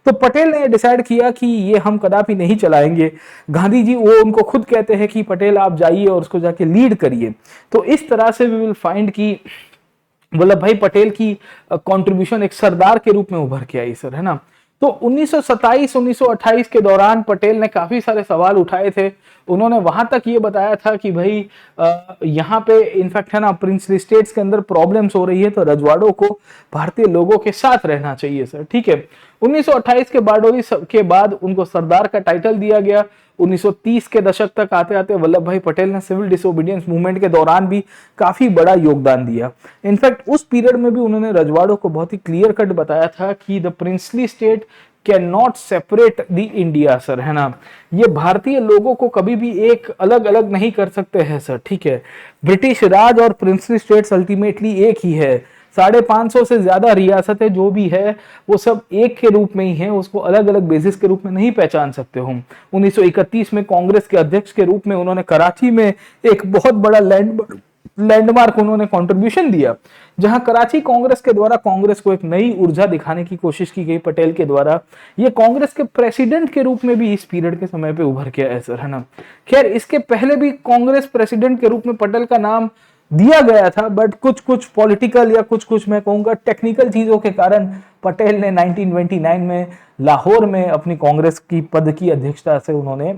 तो पटेल ने डिसाइड किया कि ये हम कदापि नहीं चलाएंगे। गांधी जी वो उनको खुद कहते हैं कि पटेल आप जाइए और उसको जाके लीड करिए। तो इस तरह से वी विल फाइंड कि वल्लभ भाई पटेल की कंट्रीब्यूशन एक सरदार के रूप में उभर के आई सर, है ना। तो 1927-1928 के दौरान पटेल ने काफी सारे सवाल उठाए थे। उन्होंने वहां तक ये बताया था कि भाई यहाँ पे इनफैक्ट, है ना, प्रिंसली स्टेट्स के अंदर प्रॉब्लम्स हो रही है तो रजवाड़ों को भारतीय लोगों के साथ रहना चाहिए सर, ठीक है। 1928 के बारडोली के बाद उनको सरदार का टाइटल दिया गया। 1930 के दशक तक आते आते वल्लभ भाई पटेल ने सिविल डिसोबीडियंस मूवमेंट के दौरान भी काफी बड़ा योगदान दिया। इनफैक्ट उस पीरियड में भी उन्होंने रजवाड़ों को बहुत ही क्लियर कट बताया था कि the princely state can not separate the India sir, है ना। ये भारतीय लोगों को कभी भी एक अलग अलग नहीं कर सकते हैं सर, ठीक है। ब्रिटिश राज और प्रिंसली स्टेट्स अल्टीमेटली एक ही है। 550 से ज्यादा रियासतें जो भी है वो सब एक के रूप में ही है, उसको अलग अलग बेसिस के रूप में नहीं पहचान सकते हम। 1931 में कांग्रेस के अध्यक्ष के रूप में उन्होंने कराची में एक बहुत बड़ा लैंडमार्क उन्होंने कंट्रीब्यूशन दिया, जहां कराची कांग्रेस के द्वारा कांग्रेस को एक नई ऊर्जा दिखाने की कोशिश की गई पटेल के द्वारा। ये कांग्रेस के प्रेसिडेंट के रूप में भी इस पीरियड के समय पे उभर के आया सर, है ना। खैर इसके पहले भी कांग्रेस प्रेसिडेंट के रूप में पटेल का नाम दिया गया था, बट कुछ पॉलिटिकल या कुछ मैं कहूंगा टेक्निकल चीजों के कारण पटेल ने 1929 में लाहौर में अपनी कांग्रेस की पद की अध्यक्षता से उन्होंने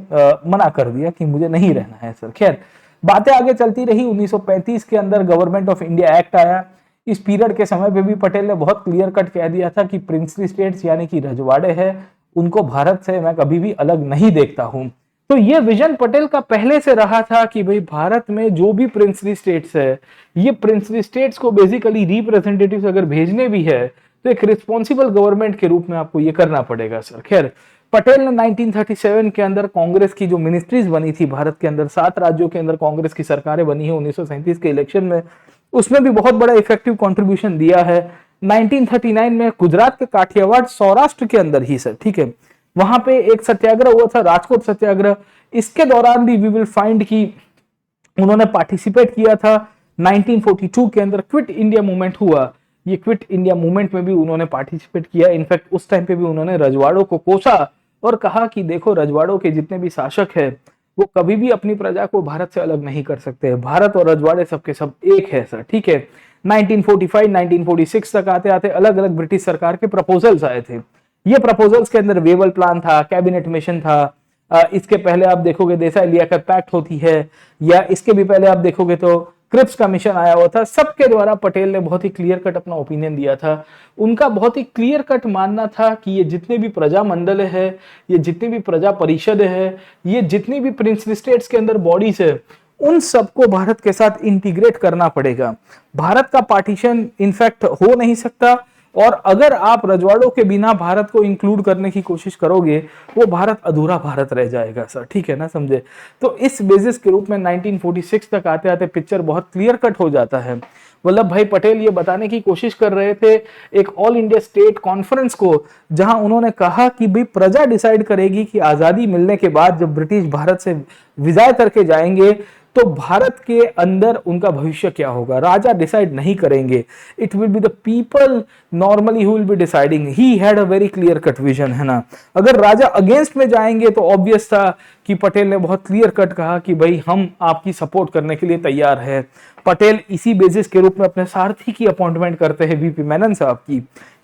मना कर दिया कि मुझे नहीं रहना है सर। खैर बातें आगे चलती रही। 1935 के अंदर गवर्नमेंट ऑफ इंडिया एक्ट आया। इस पीरियड के समय पे भी पटेल ने बहुत क्लियर कट कह दिया था कि प्रिंसली स्टेट्स यानी कि रजवाड़े हैं, उनको भारत से मैं कभी भी अलग नहीं देखता हूं। तो ये विजन पटेल का पहले से रहा था कि भाई भारत में जो भी प्रिंसली स्टेट्स है, ये प्रिंसली स्टेट्स को बेसिकली रिप्रेजेंटेटिव्स अगर भेजने भी है तो एक रिस्पॉन्सिबल गवर्नमेंट के रूप में आपको ये करना पड़ेगा सर। खैर, पटेल ने 1937 के अंदर कांग्रेस की जो मिनिस्ट्रीज बनी थी भारत के अंदर, 7 राज्यों के अंदर कांग्रेस की सरकारें बनी है 1937 के इलेक्शन में, उसमें भी बहुत बड़ा इफेक्टिव कंट्रीब्यूशन दिया है। 1939 में गुजरात के काठियावाड़ सौराष्ट्र के अंदर ही सर, ठीक है, वहां पे एक सत्याग्रह हुआ था, राजकोट सत्याग्रह। इसके दौरान भी वी विल फाइंड कि उन्होंने पार्टिसिपेट किया था। 1942 के अंदर क्विट इंडिया मूवमेंट हुआ, ये क्विट इंडिया मूवमेंट में भी उन्होंने पार्टिसिपेट किया। इनफैक्ट उस टाइम पे भी उन्होंने रजवाड़ों को कोसा और कहा कि देखो, रजवाड़ों के जितने भी शासक है वो कभी भी अपनी प्रजा को भारत से अलग नहीं कर सकते, भारत और रजवाड़े सबके सब एक है सर, ठीक है। 1945 1946 तक आते आते अलग अलग ब्रिटिश सरकार के प्रपोजल्स आए थे। ये प्रपोजल्स के अंदर वेवल प्लान था, कैबिनेट मिशन था। इसके पहले आप देखोगे देसाई लियाकत पैक्ट होती है, या इसके भी पहले आप देखोगे तो क्रिप्स का मिशन आया हुआ था। सबके द्वारा पटेल ने बहुत ही क्लियर कट अपना ओपिनियन दिया था। उनका बहुत ही क्लियर कट मानना था कि ये जितने भी प्रजा मंडल है, ये जितनी भी प्रजा परिषद है, ये जितनी भी प्रिंसली स्टेट्स के अंदर बॉडीज है, उन सबको भारत के साथ इंटीग्रेट करना पड़ेगा। भारत का पार्टीशन इनफैक्ट हो नहीं सकता, और अगर आप रजवाड़ों के बिना भारत को इंक्लूड करने की कोशिश करोगे, वो भारत अधूरा भारत रह जाएगा सर, ठीक है ना, समझे। तो इस बेसिस के रूप में 1946 तक आते आते पिक्चर बहुत क्लियर कट हो जाता है। वल्लभ भाई पटेल ये बताने की कोशिश कर रहे थे एक ऑल इंडिया स्टेट कॉन्फ्रेंस को, जहां उन्होंने कहा कि भाई प्रजा डिसाइड करेगी कि आजादी मिलने के बाद जब ब्रिटिश भारत से विदाई करके जाएंगे तो भारत के अंदर उनका भविष्य क्या होगा। राजा डिसाइड नहीं करेंगे, it will be the people normally who will be deciding. He had a very clear cut vision, है ना। अगर राजा अगेंस्ट में जाएंगे तो ऑब्वियस था कि पटेल ने बहुत क्लियर कट कहा कि भाई हम आपकी सपोर्ट करने के लिए तैयार है। पटेल इसी बेसिस के रूप में अपने सारथी की अपॉइंटमेंट करते हैं वीपी मेनन साहब की।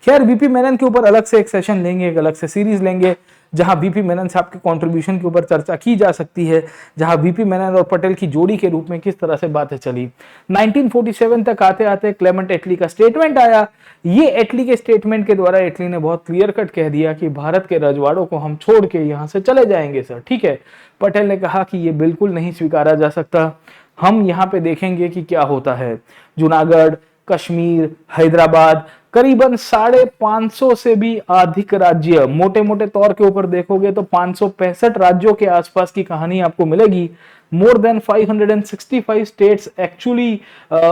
खैर, वीपी मेनन के ऊपर अलग से एक सेशन लेंगे, एक अलग से सीरीज लेंगे, जहां वीपी मेनन साहब के कंट्रीब्यूशन के ऊपर चर्चा की जा सकती है, जहां वीपी मेनन और पटेल की जोड़ी के रूप में किस तरह से बातें चली। 1947 तक आते आते क्लेमेंट एटली का स्टेटमेंट आया। ये एटली के स्टेटमेंट के द्वारा एटली ने बहुत क्लियर कट कह दिया कि भारत के रजवाड़ों को हम छोड़ के यहां से चले जाएंगे सर, ठीक है। पटेल ने कहा कि ये बिल्कुल नहीं स्वीकारा जा सकता, हम यहाँ पे देखेंगे कि क्या होता है। जूनागढ़, कश्मीर, हैदराबाद, करीबन 550 से भी अधिक राज्य, मोटे मोटे तौर के ऊपर देखोगे तो 565 राज्यों के आसपास की कहानी आपको मिलेगी। More than 565 states actually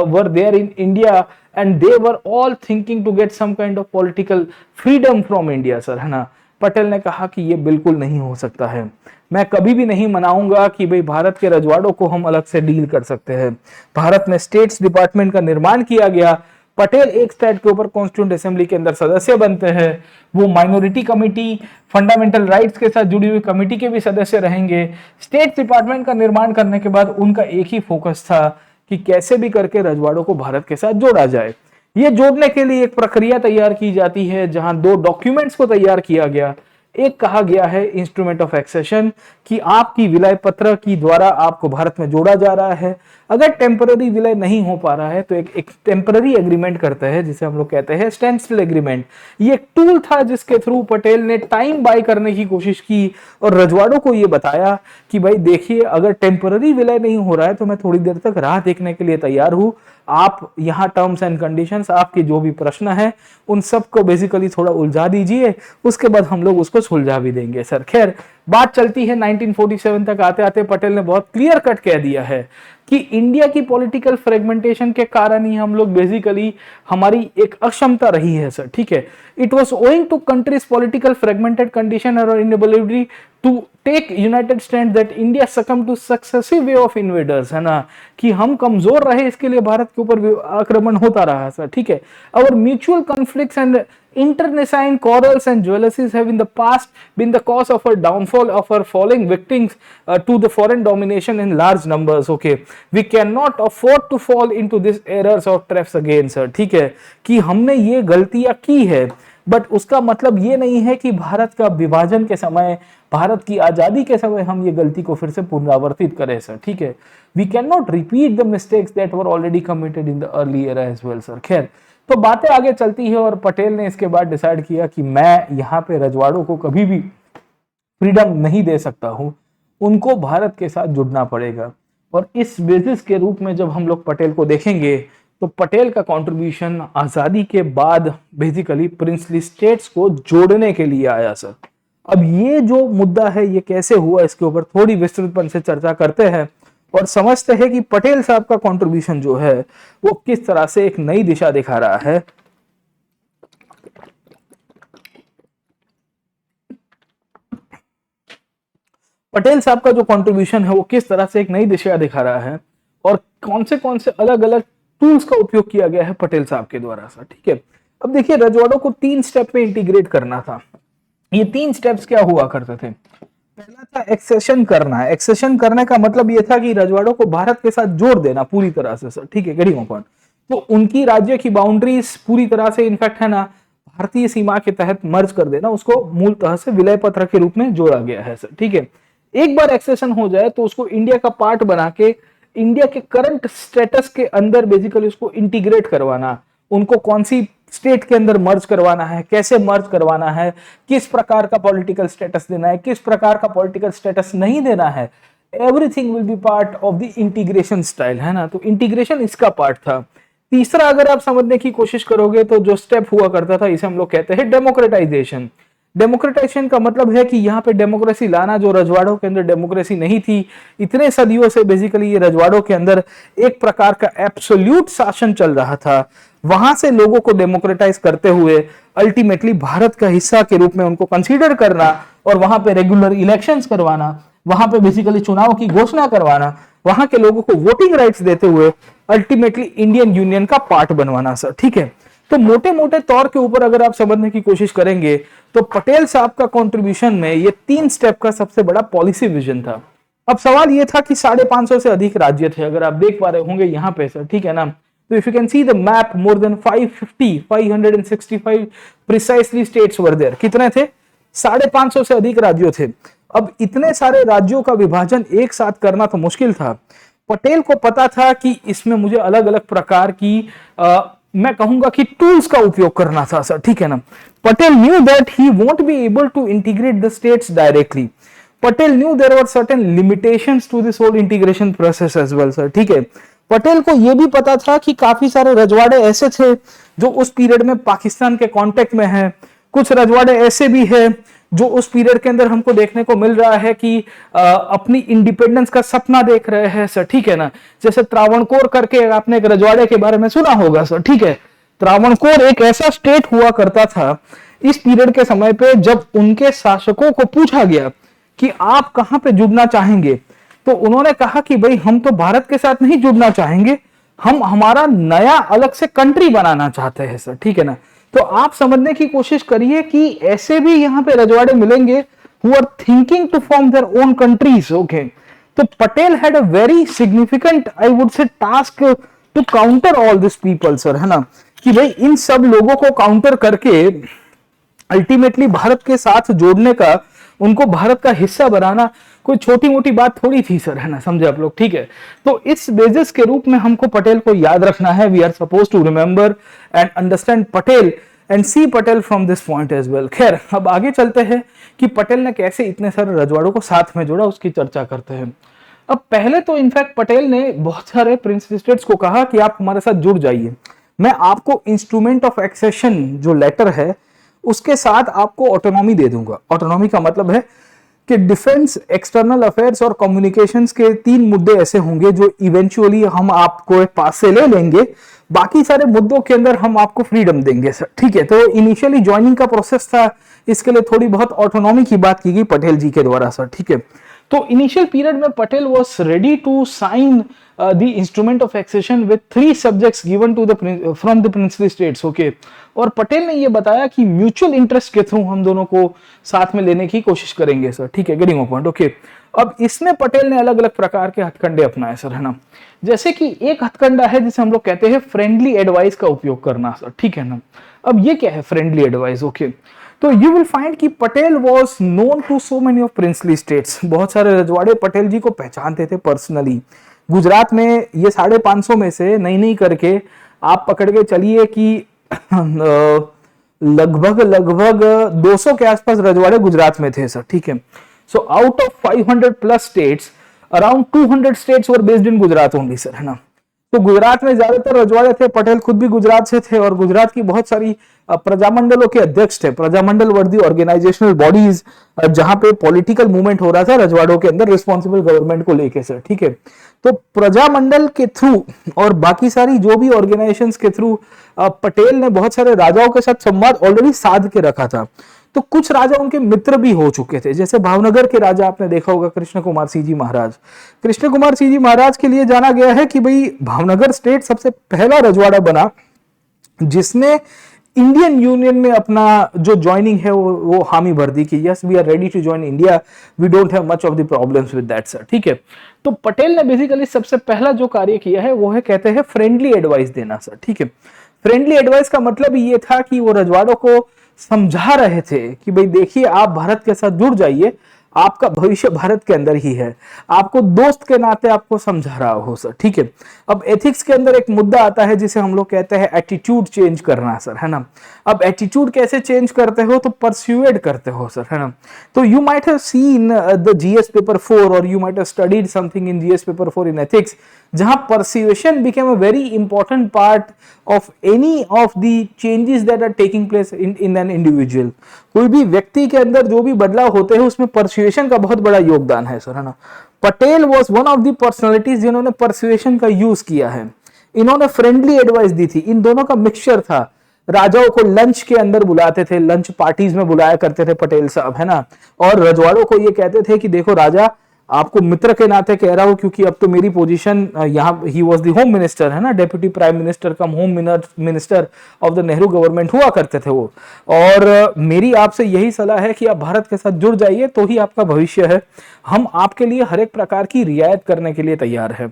were there in India, and they were all thinking to get some kind of political freedom from India, sir, है ना। पटेल ने कहा कि ये बिल्कुल नहीं हो सकता है, मैं कभी भी नहीं मनाऊंगा कि भाई भारत के रजवाड़ों को हम अलग से डील कर सकते हैं। भारत में स्टेट्स डिपार्टमेंट का निर्माण किया गया। पटेल एक स्टेट के ऊपर कॉन्स्टिट्यूंट असेंबली के अंदर सदस्य बनते हैं, वो माइनॉरिटी कमेटी, फंडामेंटल राइट्स के साथ जुड़ी हुई कमेटी के भी सदस्य रहेंगे। स्टेट डिपार्टमेंट का निर्माण करने के बाद उनका एक ही फोकस था कि कैसे भी करके रजवाड़ों को भारत के साथ जोड़ा जाए। ये जोड़ने के लिए एक प्रक्रिया तैयार की जाती है, जहां 2 डॉक्यूमेंट्स को तैयार किया गया। एक कहा गया है इंस्ट्रूमेंट ऑफ एक्सेशन, कि आपकी विलय पत्र की द्वारा आपको भारत में जोड़ा जा रहा है। अगर टेम्पररी विलय नहीं हो पा रहा है तो एक टेम्पररी एग्रीमेंट करते हैं, जिसे हम लोग कहते हैं स्टैंड स्टिल एग्रीमेंट। ये एक टूल था जिसके थ्रू पटेल ने टाइम बाय करने की कोशिश की और रजवाड़ों को ये बताया कि भाई देखिए, अगर टेम्पररी विलय नहीं हो रहा है तो मैं थोड़ी देर तक राह देखने के लिए तैयार हूं। आप यहाँ टर्म्स एंड कंडीशंस, आपके जो भी प्रश्न है उन सबको बेसिकली थोड़ा उलझा दीजिए, उसके बाद हम लोग उसको सुलझा भी देंगे सर। खैर, बात चलती है 1947 तक आते आते पटेल ने बहुत क्लियर कट कह दिया है कि इंडिया की पॉलिटिकल फ्रेगमेंटेशन के कारण ही हम लोग बेसिकली, हमारी एक अक्षमता रही है सर, ठीक है। It was owing to countries political fragmented condition और inability to take united stand that India succumb to successive wave of invaders, है ना, कि हम कमजोर रहे, इसके लिए भारत के ऊपर आक्रमण होता रहा सर, ठीक है। और mutual conflicts and internecine quarrels and jealousies have in the past been the cause of our downfall, of our falling victims to the foreign domination in large numbers. Okay, we cannot afford to fall into these errors or traps again, sir, ठीक है, कि हमने ये गलतियां की है। But उसका मतलब ये नहीं है कि भारत का विभाजन के समय, भारत की आजादी के समय हम ये गलती को फिर से पुनरावर्तित करें सर, ठीक है। We can not repeat the mistakes that were already committed in the early era as well sir. खैर, तो बातें आगे चलती है और पटेल ने इसके बाद डिसाइड किया कि मैं यहाँ पे रजवाड़ों को कभी भी फ्रीडम नहीं दे सकता हूं, उनको भारत के साथ जुड़ना पड़ेगा। और इस बेसिस के रूप में जब हम लोग पटेल को देखेंगे तो पटेल का कंट्रीब्यूशन आजादी के बाद बेसिकली प्रिंसली स्टेट्स को जोड़ने के लिए आया सर। अब ये जो मुद्दा है ये कैसे हुआ, इसके ऊपर थोड़ी विस्तृतपन से चर्चा करते हैं और समझते हैं कि पटेल साहब का कंट्रीब्यूशन जो है वो किस तरह से एक नई दिशा दिखा रहा है। पटेल साहब का जो कंट्रीब्यूशन है वो किस तरह से एक नई दिशा दिखा रहा है और कौन से अलग अलग टूल्स का उपयोग किया गया है पटेल साहब के द्वारा सर, ठीक है। अब देखिए, रजवाड़ों को 3 स्टेप में इंटीग्रेट करना था। ये 3 स्टेप्स क्या हुआ करते थे? पहला था एक्सेशन करना। एक्सेशन करने का मतलब ये था कि रजवाड़ों को भारत के साथ जोड़ देना पूरी तरह से सर, ठीक है, गेटिंग पॉइंट। तो उनकी राज्य की बाउंड्रीज पूरी तरह से इनफैक्ट है ना भारतीय सीमा के तहत मर्ज कर देना, उसको मूलतः से विलय पत्र के रूप में जोड़ा गया है सर, ठीक है। एक बार एक्सेशन हो जाए तो उसको इंडिया का पार्ट बना के इंडिया के करंट स्टेटस के अंदर बेसिकली उसको इंटीग्रेट करवाना, उनको कौन सी स्टेट के अंदर मर्ज करवाना है, कैसे मर्ज करवाना है, किस प्रकार का पॉलिटिकल स्टेटस देना है, किस प्रकार का पॉलिटिकल स्टेटस नहीं देना है, everything will be part of the integration style, है ना। तो इंटीग्रेशन इसका पार्ट था। तीसरा अगर आप समझने की कोशिश करोगे तो जो स्टेप हुआ करता था इसे हम लोग कहते हैं डेमोक्रेटाइजेशन। डेमोक्रेटाइजेशन का मतलब है कि यहाँ पे डेमोक्रेसी लाना, जो रजवाड़ों के अंदर डेमोक्रेसी नहीं थी इतने सदियों से, बेसिकली ये रजवाड़ों के अंदर एक प्रकार का एब्सोल्यूट शासन चल रहा था, वहां से लोगों को डेमोक्रेटाइज करते हुए अल्टीमेटली भारत का हिस्सा के रूप में उनको कंसीडर करना और वहां पे रेगुलर इलेक्शंस करवाना, वहां पे बेसिकली चुनाव की घोषणा करवाना, वहां के लोगों को वोटिंग राइट्स देते हुए अल्टीमेटली इंडियन यूनियन का पार्ट बनवाना सर, ठीक है। तो मोटे मोटे तौर के ऊपर अगर आप समझने की कोशिश करेंगे तो पटेल साहब का कंट्रीब्यूशन में ये 3 स्टेप का सबसे बड़ा पॉलिसी विजन था। अब सवाल ये था कि 550 से अधिक राज्य थे, अगर आप देख पा रहे होंगे यहाँ पे सर, ठीक है ना। तो if you can see the map, more than 565 precisely states were there. कितने थे? 550 से अधिक राज्यों थे। अब इतने सारे राज्यों का विभाजन एक साथ करना तो मुश्किल था। पटेल को पता था कि इसमें मुझे अलग अलग प्रकार की मैं कहूंगा कि टूल्स का उपयोग करना था सर, ठीक है ना। Patel knew that he won't be able to integrate the states directly. Patel knew there were certain limitations to this whole integration process as well sir, ठीक है। पटेल को यह भी पता था कि काफी सारे रजवाड़े ऐसे थे जो उस पीरियड में पाकिस्तान के कांटेक्ट में हैं, कुछ रजवाड़े ऐसे भी हैं जो उस पीरियड के अंदर हमको देखने को मिल रहा है कि अपनी इंडिपेंडेंस का सपना देख रहे हैं सर, ठीक है ना। जैसे त्रावणकोर करके आपने एक रजवाड़े के बारे में सुना होगा सर, ठीक है। त्रावणकोर एक ऐसा स्टेट हुआ करता था इस पीरियड के समय पे जब उनके शासकों को पूछा गया कि आप कहां पे जुड़ना चाहेंगे, तो उन्होंने कहा कि भाई हम तो भारत के साथ नहीं जुड़ना चाहेंगे, हम हमारा नया अलग से कंट्री बनाना चाहते हैं सर, ठीक है ना। तो आप समझने की कोशिश करिए कि ऐसे भी यहाँ पे रजवाड़े मिलेंगे who are thinking to form their own countries, okay। तो Patel had a very significant, I would say, task to counter all these people sir, है ना, कि भाई इन सब लोगों को काउंटर करके अल्टीमेटली भारत के साथ जोड़ने का, उनको भारत का हिस्सा बनाना कोई छोटी मोटी बात थोड़ी थी सर, है ना, समझे आप लोग, ठीक है। तो इस बेसिस के रूप में हमको पटेल को याद रखना है। We are suppose to remember and understand Patel and see Patel from this point as well. खैर, अब आगे चलते हैं कि पटेल ने कैसे इतने सारे रजवाड़ों को साथ में जोड़ा, उसकी चर्चा करते हैं। अब पहले तो इनफैक्ट पटेल ने बहुत सारे प्रिंसली स्टेट्स को कहा कि आप हमारे साथ जुड़ जाइए, मैं आपको इंस्ट्रूमेंट ऑफ एक्सेशन जो लेटर है उसके साथ आपको ऑटोनॉमी दे दूंगा। ऑटोनॉमी का मतलब है कि डिफेंस, एक्सटर्नल अफेयर्स और कम्युनिकेशंस के 3 मुद्दे ऐसे होंगे जो इवेंचुअली हम आपको पास से ले लेंगे, बाकी सारे मुद्दों के अंदर हम आपको फ्रीडम देंगे सर, ठीक है। तो इनिशियली ज्वाइनिंग का प्रोसेस था, इसके लिए थोड़ी बहुत ऑटोनॉमी की बात की गई पटेल जी के द्वारा सर, ठीक है। तो इनिशियल पीरियड में Patel was ready to sign the instrument of accession with 3 subjects given to the from the princely states, okay. और पटेल ने ये बताया कि म्यूचुअल इंटरेस्ट के थ्रू हम दोनों को साथ में लेने की कोशिश करेंगे सर, ठीक है, गेटिंग अ पॉइंट, ओके। अब इसमें पटेल ने अलग अलग प्रकार के हथकंडे अपनाए सर, है ना। जैसे कि एक हथकंडा है जिसे हम लोग कहते हैं फ्रेंडली एडवाइस का उपयोग करना सर, ठीक है ना। अब ये क्या है फ्रेंडली एडवाइस, ओके। तो यू विल फाइंड कि Patel was known to so many of princely states. बहुत सारे रजवाड़े पटेल जी को पहचानते थे पर्सनली। गुजरात में ये 550 में से नहीं नहीं करके आप पकड़ के चलिए कि लगभग लगभग 200 के आसपास रजवाड़े गुजरात में थे सर, ठीक है। So out of 500 plus states, around 200 states were based in Gujarat only sir, है ना। तो गुजरात में ज्यादातर रजवाड़े थे, पटेल खुद भी गुजरात से थे, और गुजरात की बहुत सारी प्रजामंडलों के अध्यक्ष थे। प्रजामंडल वर दी ऑर्गेनाइजेशनल बॉडीज जहां पे पॉलिटिकल मूवमेंट हो रहा था रजवाड़ों के अंदर रिस्पॉन्सिबल गवर्नमेंट को लेके सर, ठीक है। तो प्रजामंडल के थ्रू और बाकी सारी जो भी ऑर्गेनाइजेशंस के थ्रू पटेल ने बहुत सारे राजाओं के साथ संवाद ऑलरेडी साध के रखा था। तो कुछ राजा उनके मित्र भी हो चुके थे, जैसे भावनगर के राजा आपने देखा होगा कृष्ण कुमार सिंह जी महाराज। कृष्ण कुमार सिंह जी महाराज के लिए जाना गया है कि भाई भावनगर स्टेट सबसे पहला रजवाड़ा बना जिसने इंडियन यूनियन में अपना जो ज्वाइनिंग है वो हामी भर दी कि yes we are ready to join India, we don't have much of the problems with that sir, ठीक है। तो पटेल ने बेसिकली सबसे पहला जो कार्य किया है वो है कहते हैं फ्रेंडली एडवाइस देना सर, ठीक है। फ्रेंडली एडवाइस का मतलब ये था कि वो रजवाड़ों को समझा रहे थे कि भाई देखिए आप भारत के साथ जुड़ जाइए, आपका भविष्य भारत के अंदर ही है, आपको दोस्त के नाते आपको समझा रहा हो सर, ठीक है। अब एथिक्स के अंदर एक मुद्दा आता है जिसे हम लोग कहते हैं एटीट्यूड चेंज करना सर, है ना। अब एटीट्यूड कैसे चेंज करते हो, तो परस्यूएड करते हो सर, है ना। तो you might have seen the GS paper 4 और you might have studied something in GS paper 4 in ethics, जहां persuasion became a very important part of any of the changes that are taking place in an individual. कोई भी व्यक्ति के अंदर जो भी बदलाव होते हैं उसमें परस्यूएशन का बहुत बड़ा योगदान है सर, है ना। Patel was one of the personalities जिन्होंने परस्यूएशन का यूज किया है। इन्होंने फ्रेंडली एडवाइस दी थी, इन दोनों का मिक्सचर था। राजाओं को लंच के अंदर बुलाते थे, लंच पार्टीज में बुलाया करते थे पटेल साहब, है ना। और रजवाड़ों को ये कहते थे कि देखो राजा, आपको मित्र के नाते कह रहा हूं क्योंकि अब तो मेरी पोजीशन यहाँ, he was the home minister, है ना, deputy prime minister come home minister of the Nehru government हुआ करते थे वो। और मेरी आपसे यही सलाह है कि आप भारत के साथ जुड़ जाइए तो ही आपका भविष्य है। हम आपके लिए हर एक प्रकार की रियायत करने के लिए तैयार है।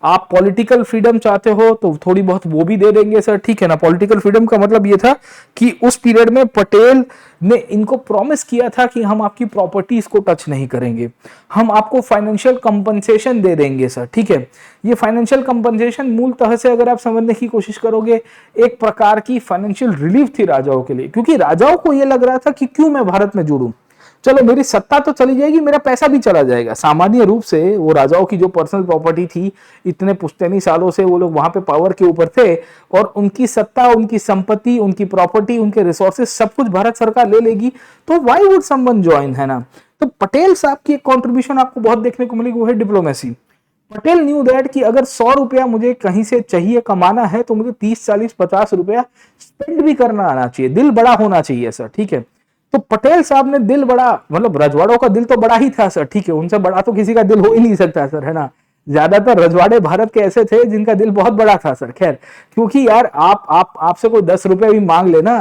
आप पॉलिटिकल फ्रीडम चाहते हो तो थोड़ी बहुत वो भी दे देंगे सर, ठीक है ना। पॉलिटिकल फ्रीडम का मतलब ये था कि उस पीरियड में पटेल ने इनको प्रॉमिस किया था कि हम आपकी प्रॉपर्टीज को टच नहीं करेंगे, हम आपको फाइनेंशियल कंपनसेशन दे देंगे सर, ठीक है। ये फाइनेंशियल कंपनसेशन मूलतः से अगर आप समझने की कोशिश करोगे एक प्रकार की फाइनेंशियल रिलीफ थी राजाओं के लिए, क्योंकि राजाओं को यह लग रहा था कि क्यों मैं भारत में जुड़ूं, चलो मेरी सत्ता तो चली जाएगी, मेरा पैसा भी चला जाएगा। सामान्य रूप से वो राजाओं की जो पर्सनल प्रॉपर्टी थी, इतने पुश्तैनी सालों से वो लोग वहां पे पावर के ऊपर थे, और उनकी सत्ता, उनकी संपत्ति, उनकी प्रॉपर्टी, उनके रिसोर्सेज सब कुछ भारत सरकार ले लेगी, तो व्हाई वुड समवन ज्वाइन, है ना। तो पटेल साहब की एक कॉन्ट्रीब्यूशन आपको बहुत देखने को मिलेगी, वो है डिप्लोमेसी। पटेल न्यू दैट कि अगर 100 रुपया मुझे कहीं से चाहिए कमाना है तो मुझे 30, 40, 50 रुपया स्पेंड भी करना आना चाहिए, दिल बड़ा होना चाहिए सर, ठीक है। तो पटेल साहब ने दिल बड़ा, मतलब रजवाड़ों का दिल तो बड़ा ही था सर, ठीक है, उनसे बड़ा तो किसी का दिल हो ही नहीं सकता सर, है ना। ज्यादातर रजवाड़े भारत के ऐसे थे जिनका दिल बहुत बड़ा था सर। खैर, क्योंकि यार आपसे कोई 10 रुपए भी मांग लेना,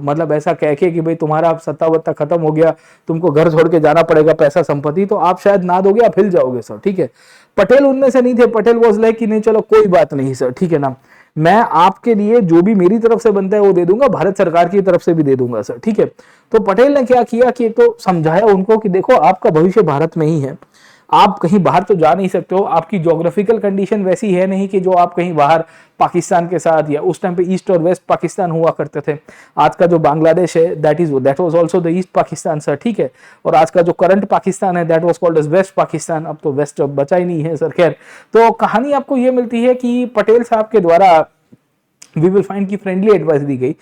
मतलब ऐसा कह के कि भाई तुम्हारा सत्ता वत्ता खत्म हो गया, तुमको घर छोड़ के जाना पड़ेगा, पैसा संपत्ति, तो आप शायद ना दोगे, आप हिल जाओगे सर, ठीक है। पटेल उनमें से नहीं थे। पटेल वॉज लाइक कि नहीं चलो कोई बात नहीं सर, ठीक है ना, मैं आपके लिए जो भी मेरी तरफ से बनता है वो दे दूंगा, भारत सरकार की तरफ से भी दे दूंगा सर, ठीक है। तो पटेल ने क्या किया कि एक तो समझाया उनको कि देखो आपका भविष्य भारत में ही है, आप कहीं बाहर तो जा नहीं सकते हो, आपकी ज्योग्राफिकल कंडीशन वैसी है नहीं कि जो आप कहीं बाहर पाकिस्तान के साथ, या उस टाइम पे ईस्ट और वेस्ट पाकिस्तान हुआ करते थे, आज का जो बांग्लादेश है that was also the east Pakistan sir, ठीक है। और आज का जो करंट पाकिस्तान है that was called as west Pakistan, अब तो वेस्ट बचा ही नहीं है सर। खैर, तो कहानी आपको ये मिलती है कि पटेल साहब के द्वारा वी विल फाइंड की फ्रेंडली एडवाइस दी गई,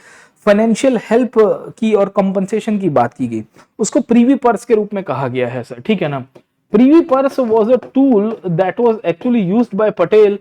फाइनेंशियल हेल्प की और कंपनसेशन की बात की गई, उसको प्रीवी पर्स के रूप में कहा गया है सर, ठीक है ना। Privi purse was a tool that was actually used by Patel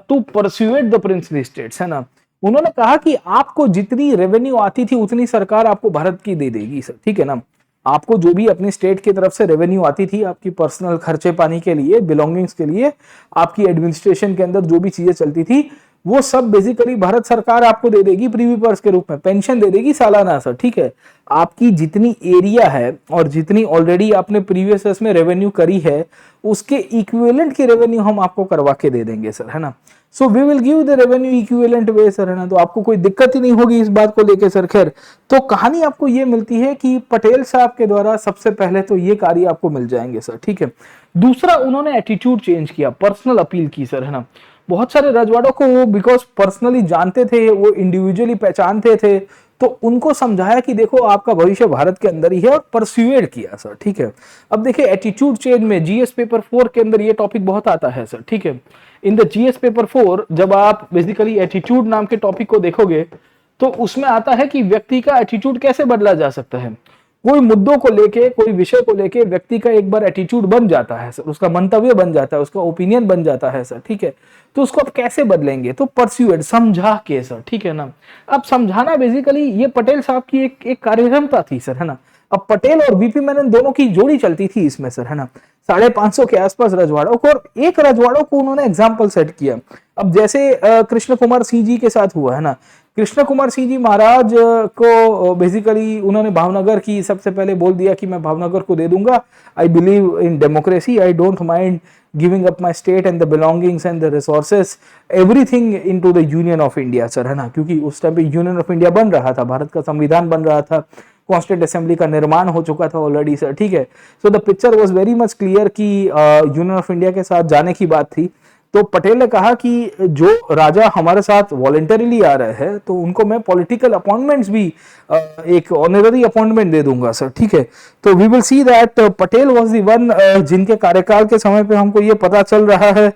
to persuade the princely states, है ना। उन्होंने कहा कि आपको जितनी रेवेन्यू आती थी उतनी सरकार आपको भारत की दे देगी सर, ठीक है ना। आपको जो भी अपनी स्टेट की तरफ से रेवेन्यू आती थी, आपकी पर्सनल खर्चे पानी के लिए, बिलोंगिंग्स के लिए, आपकी एडमिनिस्ट्रेशन के अंदर जो भी चीजें चलती थी, वो सब बेसिकली भारत सरकार आपको दे देगी प्रीवी पर्स के रूप में, पेंशन दे देगी सालाना सर, ठीक है। आपकी जितनी एरिया है और जितनी ऑलरेडी आपने प्रीवियस ईयर्स में रेवेन्यू करी है उसके इक्विवेलेंट की रेवेन्यू हम आपको करवा के दे देंगे सर, है ना। So we will give the revenue equivalent way sir, है ना। तो आपको कोई दिक्कत ही नहीं होगी इस बात को लेके सर। खैर, तो कहानी आपको ये मिलती है कि पटेल साहब के द्वारा सबसे पहले तो ये कार्य आपको मिल जाएंगे सर, ठीक है। दूसरा, उन्होंने एटीट्यूड चेंज किया, पर्सनल अपील की सर, है ना। बहुत सारे रजवाड़ों को वो बिकॉज पर्सनली जानते थे, वो इंडिविजुअली पहचानते थे, तो उनको समझाया कि देखो आपका भविष्य भारत के अंदर ही है, और परस्यूएड किया सर, ठीक है। अब देखिए एटीट्यूड चेंज में जीएस पेपर 4 के अंदर ये टॉपिक बहुत आता है सर, ठीक है। इन द जीएस पेपर 4 जब आप बेसिकली एटीट्यूड नाम के टॉपिक को देखोगे तो उसमें आता है कि व्यक्ति का एटीट्यूड कैसे बदला जा सकता है। कोई मुद्दों को लेके, कोई विषय को लेके व्यक्ति का एक बार एटीट्यूड बन जाता है सर, उसका मंतव्य बन जाता है, उसका ओपिनियन बन जाता है सर, ठीक है। तो उसको आप कैसे बदलेंगे, तो परस्यूएड, समझा के सर, ठीक है ना। अब समझाना बेसिकली ये पटेल साहब की एक कार्यक्षमता थी सर, है ना। अब पटेल और वीपी मेनन दोनों की जोड़ी चलती थी इसमें सर, है ना। 550 के आसपास रजवाड़ों को, और एक रजवाड़ों को उन्होंने एग्जाम्पल सेट किया। अब जैसे कृष्ण कुमार सिंह जी के साथ हुआ, है ना। कृष्ण कुमार सिंह जी महाराज को बेसिकली उन्होंने भावनगर की सबसे पहले बोल दिया कि मैं भावनगर को दे दूंगा, I believe in democracy, I don't mind giving up my state and the belongings and the resources everything into the union of India sir, है ना। क्योंकि उस टाइम पे यूनियन ऑफ इंडिया बन रहा था, भारत का संविधान बन रहा था, कॉन्स्टिट्यूंट असेंबली का निर्माण हो चुका था ऑलरेडी सर, ठीक है। So the picture was very much clear कि यूनियन ऑफ इंडिया के साथ जाने की बात थी। तो पटेल ने कहा कि जो राजा हमारे साथ वॉलेंटरीली आ रहे हैं तो उनको मैं पॉलिटिकल अपॉइंटमेंट्स भी एक ऑनररी अपॉइंटमेंट दे दूंगा सर, ठीक है। तो we will see that Patel was the one जिनके कार्यकाल के समय पे हमको ये पता चल रहा है,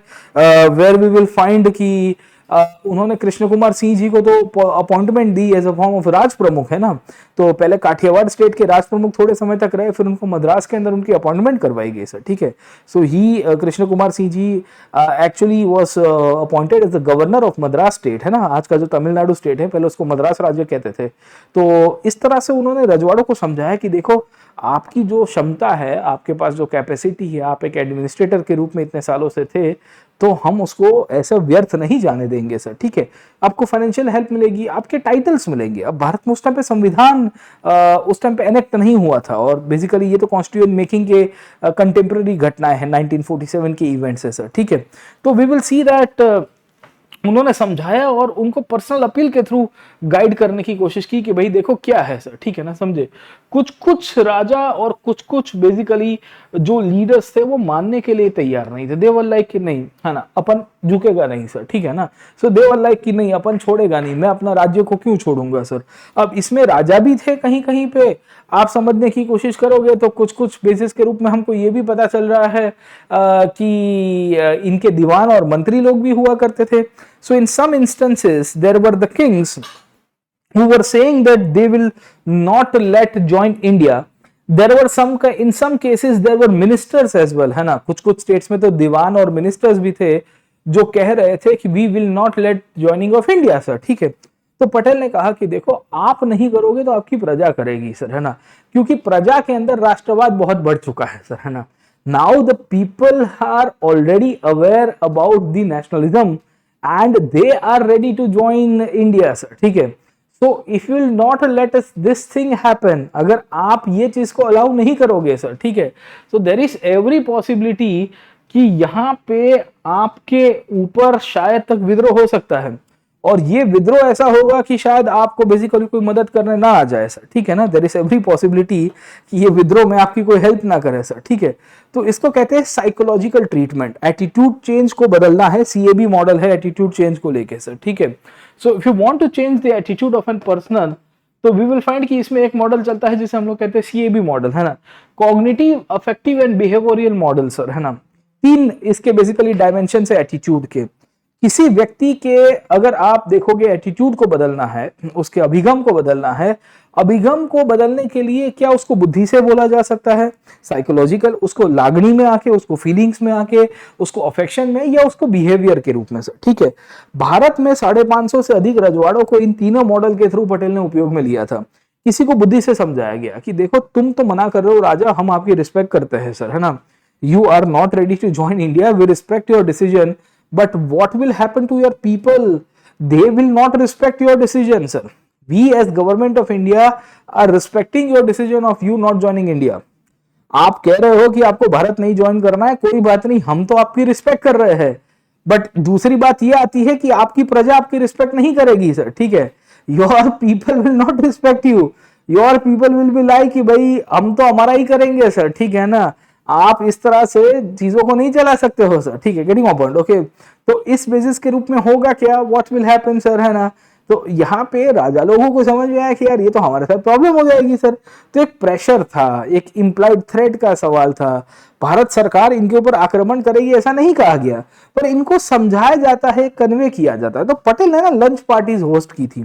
वेयर वी विल फाइंड कि उन्होंने कृष्ण कुमार सिंह जी को तो अपॉइंटमेंट दी as a form of Raj Pramukh, है ना। तो पहले काठियावाड़ स्टेट के राज प्रमुख थोड़े समय तक रहे, फिर उनको मद्रास के अंदर उनकी अपॉइंटमेंट करवाई गई सर, ठीक है। So he Krishna Kumar Singh ji actually was appointed as the governor of Madras state, है ना। आज का जो तमिलनाडु स्टेट है, पहले उसको मद्रास राज्य कहते थे। तो इस तरह से उन्होंने रजवाड़ों को समझाया कि देखो आपकी जो क्षमता है, आपके पास जो कैपेसिटी है, आप एक एडमिनिस्ट्रेटर के रूप में इतने सालों से थे, तो हम उसको ऐसा व्यर्थ नहीं जाने देंगे सर, ठीक है। आपको फाइनेंशियल हेल्प मिलेगी, आपके टाइटल्स मिलेंगे। अब भारत में उस टाइम पे संविधान उस टाइम पे एनेक्ट नहीं हुआ था, और बेसिकली ये तो कॉन्स्टिट्यूएंट मेकिंग के कंटेम्प्रेरी घटनाएं हैं, 1947 के इवेंट्स है सर, ठीक है। तो वी विल सी दैट उन्होंने समझाया और उनको पर्सनल अपील के थ्रू गाइड करने की कोशिश की कि भाई देखो क्या है सर, ठीक है ना, समझे। कुछ कुछ राजा और कुछ कुछ बेसिकली जो लीडर्स थे वो मानने के लिए तैयार नहीं थे। दे वर लाइक कि नहीं, है ना, अपन झुकेगा नहीं सर, ठीक है ना। सो दे वर लाइक कि नहीं, अपन छोड़ेगा नहीं, मैं अपना राज्य को क्यों छोड़ूंगा सर। अब इसमें राजा भी थे कहीं कहीं पे, आप समझने की कोशिश करोगे तो कुछ कुछ बेसिस के रूप में हमको ये भी पता चल रहा है कि इनके दीवान और मंत्री लोग भी हुआ करते थे। So in some instances there were the kings who were saying that they will not let join India. There were in some cases there were ministers as well, है ना। कुछ कुछ स्टेट्स में तो दीवान और मिनिस्टर्स भी थे जो कह रहे थे कि we will not let joining of India sir, ठीक है। तो पटेल ने कहा कि देखो आप नहीं करोगे तो आपकी प्रजा करेगी सर, है ना। क्योंकि प्रजा के अंदर राष्ट्रवाद बहुत बढ़ चुका है सर, है ना। Now the people are already aware about the nationalism and they are ready to join India sir, ठीक है। So if you will not let us this thing happen, अगर आप ये चीज को अलाउ नहीं करोगे सर, ठीक है, so there is every possibility कि यहाँ पे आपके ऊपर शायद तक विद्रोह हो सकता है, और ये विद्रोह ऐसा होगा कि शायद आपको बेसिकली कोई मदद करने ना आ जाए सर, ठीक है ना। देयर इज एवरी पॉसिबिलिटी कि ये विद्रोह में आपकी कोई हेल्प ना करे सर, ठीक है। तो इसको कहते हैं साइकोलॉजिकल ट्रीटमेंट, एटीट्यूड चेंज को बदलना है। सीएबी मॉडल है एटीट्यूड चेंज को लेके सर, ठीक है। So if you want to change the attitude of an person, तो वी विल फाइंड कि इसमें एक मॉडल चलता है जिसे हम लोग कहते हैं सीएबी मॉडल, है ना, cognitive, affective and behavioural model sir, है ना। 3 इसके बेसिकली डायमेंशन है एटीट्यूड के। किसी व्यक्ति के अगर आप देखोगे एटीट्यूड को बदलना है, उसके अभिगम को बदलना है, अभिगम को बदलने के लिए क्या उसको बुद्धि से बोला जा सकता है, साइकोलॉजिकल, उसको लागणी में आके, उसको फीलिंग्स में आके, उसको अफेक्शन में, या उसको बिहेवियर के रूप में सर, ठीक है। भारत में 550 से अधिक रजवाड़ों को इन तीनों मॉडल के थ्रू पटेल ने उपयोग में लिया था। किसी को बुद्धि से समझाया गया कि देखो तुम तो मना कर रहे हो राजा, हम आपकी रिस्पेक्ट करते हैं सर, है ना। You are not ready to join India, we respect your decision, but what will happen to your people they will not respect your decision, sir. We as government of India are respecting your decision of you not joining India. आप कह रहे हो कि आपको भारत नहीं join करना है, कोई बात नहीं, हम तो आपकी रिस्पेक्ट कर रहे हैं, बट दूसरी बात यह आती है कि आपकी प्रजा आपकी रिस्पेक्ट नहीं करेगी सर, ठीक है। Your people will not respect you, your people will be like कि भाई हम तो हमारा ही करेंगे सर, ठीक है ना। आप इस तरह से चीजों को नहीं चला सकते हो सर, ठीक है, गेटिंग माय पॉइंट, ओके। तो इस बेसिस के रूप में होगा क्या, व्हाट विल हैपन सर, है ना। तो यहाँ पे राजा लोगों को समझ में आया कि यार ये तो हमारे साथ प्रॉब्लम हो जाएगी सर। तो एक प्रेशर था, एक इम्प्लाइड थ्रेट का सवाल था। भारत सरकार इनके ऊपर आक्रमण करेगी ऐसा नहीं कहा गया, पर इनको समझाया जाता है, कन्वे किया जाता है। तो पटेल ने ना लंच पार्टीज होस्ट की थी,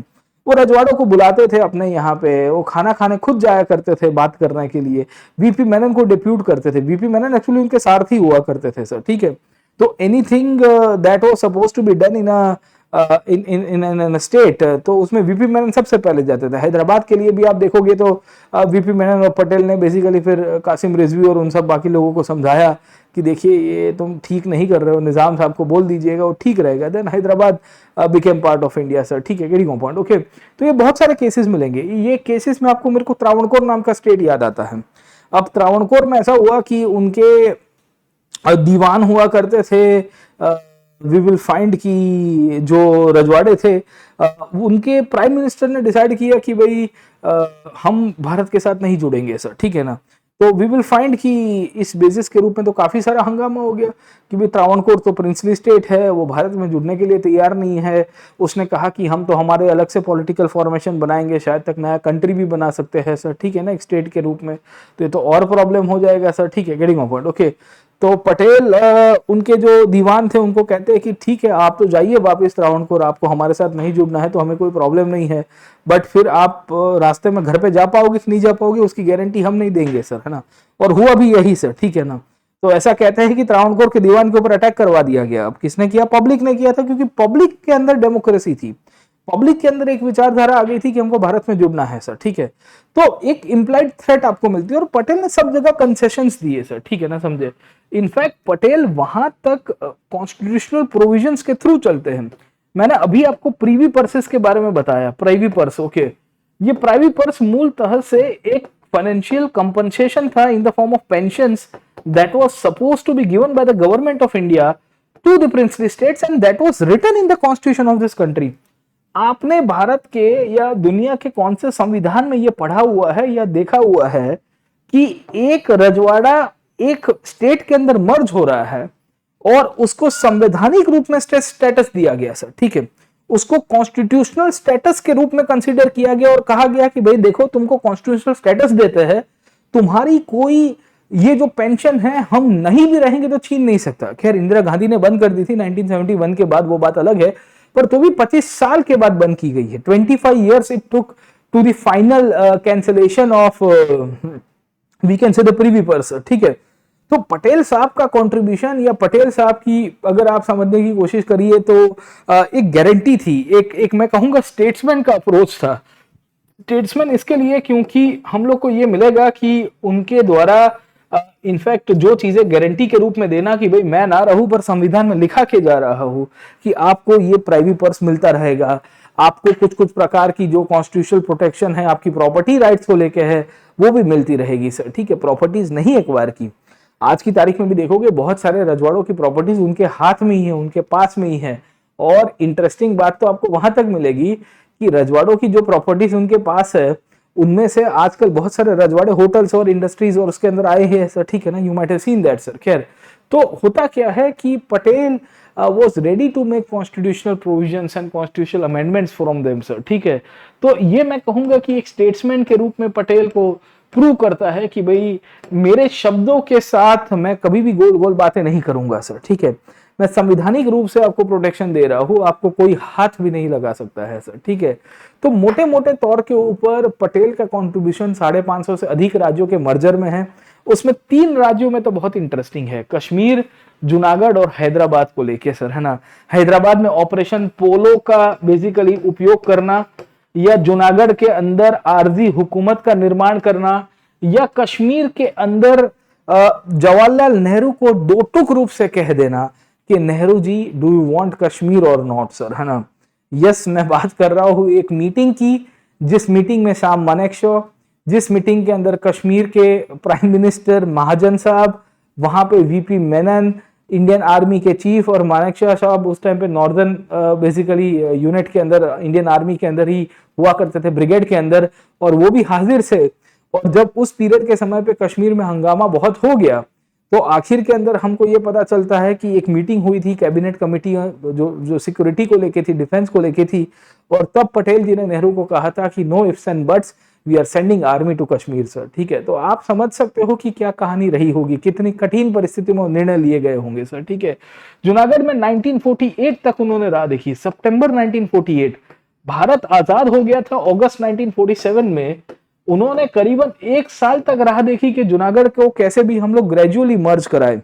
वो रजवाड़ों को बुलाते थे अपने यहाँ पे, वो खाना खाने खुद जाया करते थे बात करने के लिए, वीपी मेनन को डिप्यूट करते थे। वीपी मेनन एक्चुअली उनके सारथी हुआ करते थे सर, ठीक है। तो anything that was supposed to be done in in state, तो उसमें वीपी मेनन सबसे पहले जाते थे। हैदराबाद के लिए भी आप देखोगे तो वीपी मेनन और पटेल ने बेसिकली फिर कासिम रिजवी और उन सब बाकी लोगों को समझाया कि देखिए ये तुम ठीक नहीं कर रहे हो, निजाम साहब को बोल दीजिएगा, वो ठीक रहेगा। Then Hyderabad became part of India sir, ठीक है, गेटिंग पॉइंट, ओके। तो ये बहुत सारे केसेस मिलेंगे। ये केसेस में आपको, मेरे को त्रावणकोर नाम का स्टेट याद आता है। अब त्रावणकोर में ऐसा हुआ कि उनके दीवान हुआ करते थे, वी विल फाइंड कि जो रजवाड़े थे, उनके प्राइम मिनिस्टर ने डिसाइड किया कि भाई हम भारत के साथ नहीं जुड़ेंगे सर, ठीक है ना। तो वी विल फाइंड कि इस बेसिस के रूप में तो काफी सारा हंगामा हो गया कि भाई त्रावणकोर तो प्रिंसली स्टेट है, वो भारत में जुड़ने के लिए तैयार नहीं है। उसने कहा कि हम तो हमारे अलग से पॉलिटिकल फॉर्मेशन बनाएंगे, शायद तक नया कंट्री भी बना सकते हैं सर, ठीक है ना, एक स्टेट के रूप में। तो ये तो और प्रॉब्लम हो जाएगा सर, ठीक है, गेटिंग माय पॉइंट, ओके। तो पटेल उनके जो दीवान थे उनको कहते हैं कि ठीक है आप तो जाइए वापस त्रावणकोर, आपको हमारे साथ नहीं जुड़ना है तो हमें कोई प्रॉब्लम नहीं है, बट फिर आप रास्ते में घर पे जा पाओगे कि नहीं जा पाओगे उसकी गारंटी हम नहीं देंगे सर, है ना। और हुआ भी यही सर, ठीक है ना। तो ऐसा कहते हैं कि त्रावणकोर के दीवान के ऊपर अटैक करवा दिया गया। अब किसने किया, पब्लिक ने किया था, क्योंकि पब्लिक के अंदर डेमोक्रेसी थी, पब्लिक के अंदर एक विचारधारा आ गई थी कि हमको भारत में जुड़ना है सर, ठीक है। तो एक इम्प्लाइड थ्रेट आपको मिलती है, और पटेल ने सब जगह कंसेशंस दिए सर, ठीक है ना, समझे। इनफैक्ट पटेल वहां तक कॉन्स्टिट्यूशनल प्रोविजंस के थ्रू चलते हैं। मैंने अभी आपको प्रीवी पर्सेस के बारे में बताया, प्राइवी पर्स, ओके। ये प्राइवी पर्स मूलतः से एक फाइनेंशियल कंपनसेशन था in the form of pensions that was supposed to be given by the government of India to the princely states, and that was written in the constitution of this country. आपने भारत के या दुनिया के कौन से संविधान में यह पढ़ा हुआ है या देखा हुआ है कि एक रजवाड़ा एक स्टेट के अंदर मर्ज हो रहा है और उसको संवैधानिक रूप में स्टेटस दिया गया सर, ठीक है, उसको कॉन्स्टिट्यूशनल स्टेटस के रूप में कंसीडर किया गया और कहा गया कि भाई देखो तुमको कॉन्स्टिट्यूशनल स्टेटस देते हैं, तुम्हारी कोई ये जो पेंशन है हम नहीं भी रहेंगे तो छीन नहीं सकता। खैर इंदिरा गांधी ने बंद कर दी थी 1971 के बाद, वो बात अलग है, पर तो भी 25 साल के बाद बंद की गई है। 25 years it took to the final cancellation of we can say the privy purse, ठीक है। तो पटेल साहब का कंट्रीब्यूशन या पटेल साहब की अगर आप समझने की कोशिश करिए तो एक गारंटी थी, एक मैं कहूंगा स्टेट्समैन का अप्रोच था। स्टेट्समैन इसके लिए क्योंकि हम लोग को ये मिलेगा कि उनके द्वारा इनफैक्ट जो चीजें गारंटी के रूप में देना कि भाई मैं ना रहूं पर संविधान में लिखा के जा रहा हूं कि आपको ये प्राइवेट पर्स मिलता रहेगा, आपको कुछ कुछ प्रकार की जो कॉन्स्टिट्यूशनल प्रोटेक्शन है आपकी प्रॉपर्टी राइट्स को लेके है वो भी मिलती रहेगी सर, ठीक है। प्रॉपर्टीज नहीं एक्वायर की, आज की तारीख में भी देखोगे बहुत सारे रजवाड़ों की प्रॉपर्टीज उनके हाथ में ही है, उनके पास में ही है। और इंटरेस्टिंग बात तो आपको वहां तक मिलेगी कि रजवाड़ों की जो प्रॉपर्टीज उनके पास है उनमें से आजकल बहुत सारे रजवाड़े होटल्स और इंडस्ट्रीज और उसके अंदर आए हैं सर, ठीक है ना, you might have seen that sir. खैर तो होता क्या है कि Patel was ready to make constitutional provisions and constitutional amendments from them sir, ठीक है। तो ये मैं कहूंगा कि एक स्टेट्समैन के रूप में पटेल को प्रूव करता है कि भाई मेरे शब्दों के साथ मैं कभी भी गोल गोल बातें नहीं करूंगा सर, ठीक है। मैं संवैधानिक रूप से आपको प्रोटेक्शन दे रहा हूं, आपको कोई हाथ भी नहीं लगा सकता है सर, ठीक है। तो मोटे मोटे तौर के ऊपर पटेल का कंट्रीब्यूशन 550 से अधिक राज्यों के मर्जर में है। उसमें 3 राज्यों में तो बहुत इंटरेस्टिंग है, कश्मीर, जूनागढ़ और हैदराबाद को लेके सर, है ना। हैदराबाद में ऑपरेशन पोलो का बेसिकली उपयोग करना, या जूनागढ़ के अंदर आरजी हुकूमत का निर्माण करना, या कश्मीर के अंदर जवाहरलाल नेहरू को दो टुक रूप से कह देना कि Nehru ji do you want Kashmir और नॉट सर, है ना। यस, मैं बात कर रहा हूं एक मीटिंग की, जिस मीटिंग में शाम मानेकशॉ, जिस मीटिंग के अंदर कश्मीर के प्राइम मिनिस्टर महाजन साहब, वहां पे वीपी मेनन, इंडियन आर्मी के चीफ, और मानेकशॉ साहब उस टाइम पे नॉर्दर्न बेसिकली यूनिट के अंदर, इंडियन आर्मी के अंदर ही हुआ करते थे, ब्रिगेड के अंदर, और वो भी हाजिर से। और जब उस पीरियड के समय पे कश्मीर में हंगामा बहुत हो गया, तो आखिर के अंदर हमको ये पता चलता है कि एक मीटिंग हुई थी कैबिनेट कमेटी जो सिक्योरिटी को लेके थी, डिफेंस को लेके थी, और तब पटेल जी ने नेहरू को कहा था कि no ifs and buts, we are sending army to Kashmir sir. ठीक है, तो आप समझ सकते हो कि क्या कहानी रही होगी, कितनी कठिन परिस्थिति में निर्णय लिए गए होंगे सर। ठीक है, जूनागढ़ में 1948 तक उन्होंने राह देखी। सितंबर 1948, भारत आजाद हो गया था अगस्त 1947 में। उन्होंने करीबन 1 साल तक राह देखी कि जूनागढ़ को कैसे भी हम लोग ग्रेजुअली मर्ज कराए।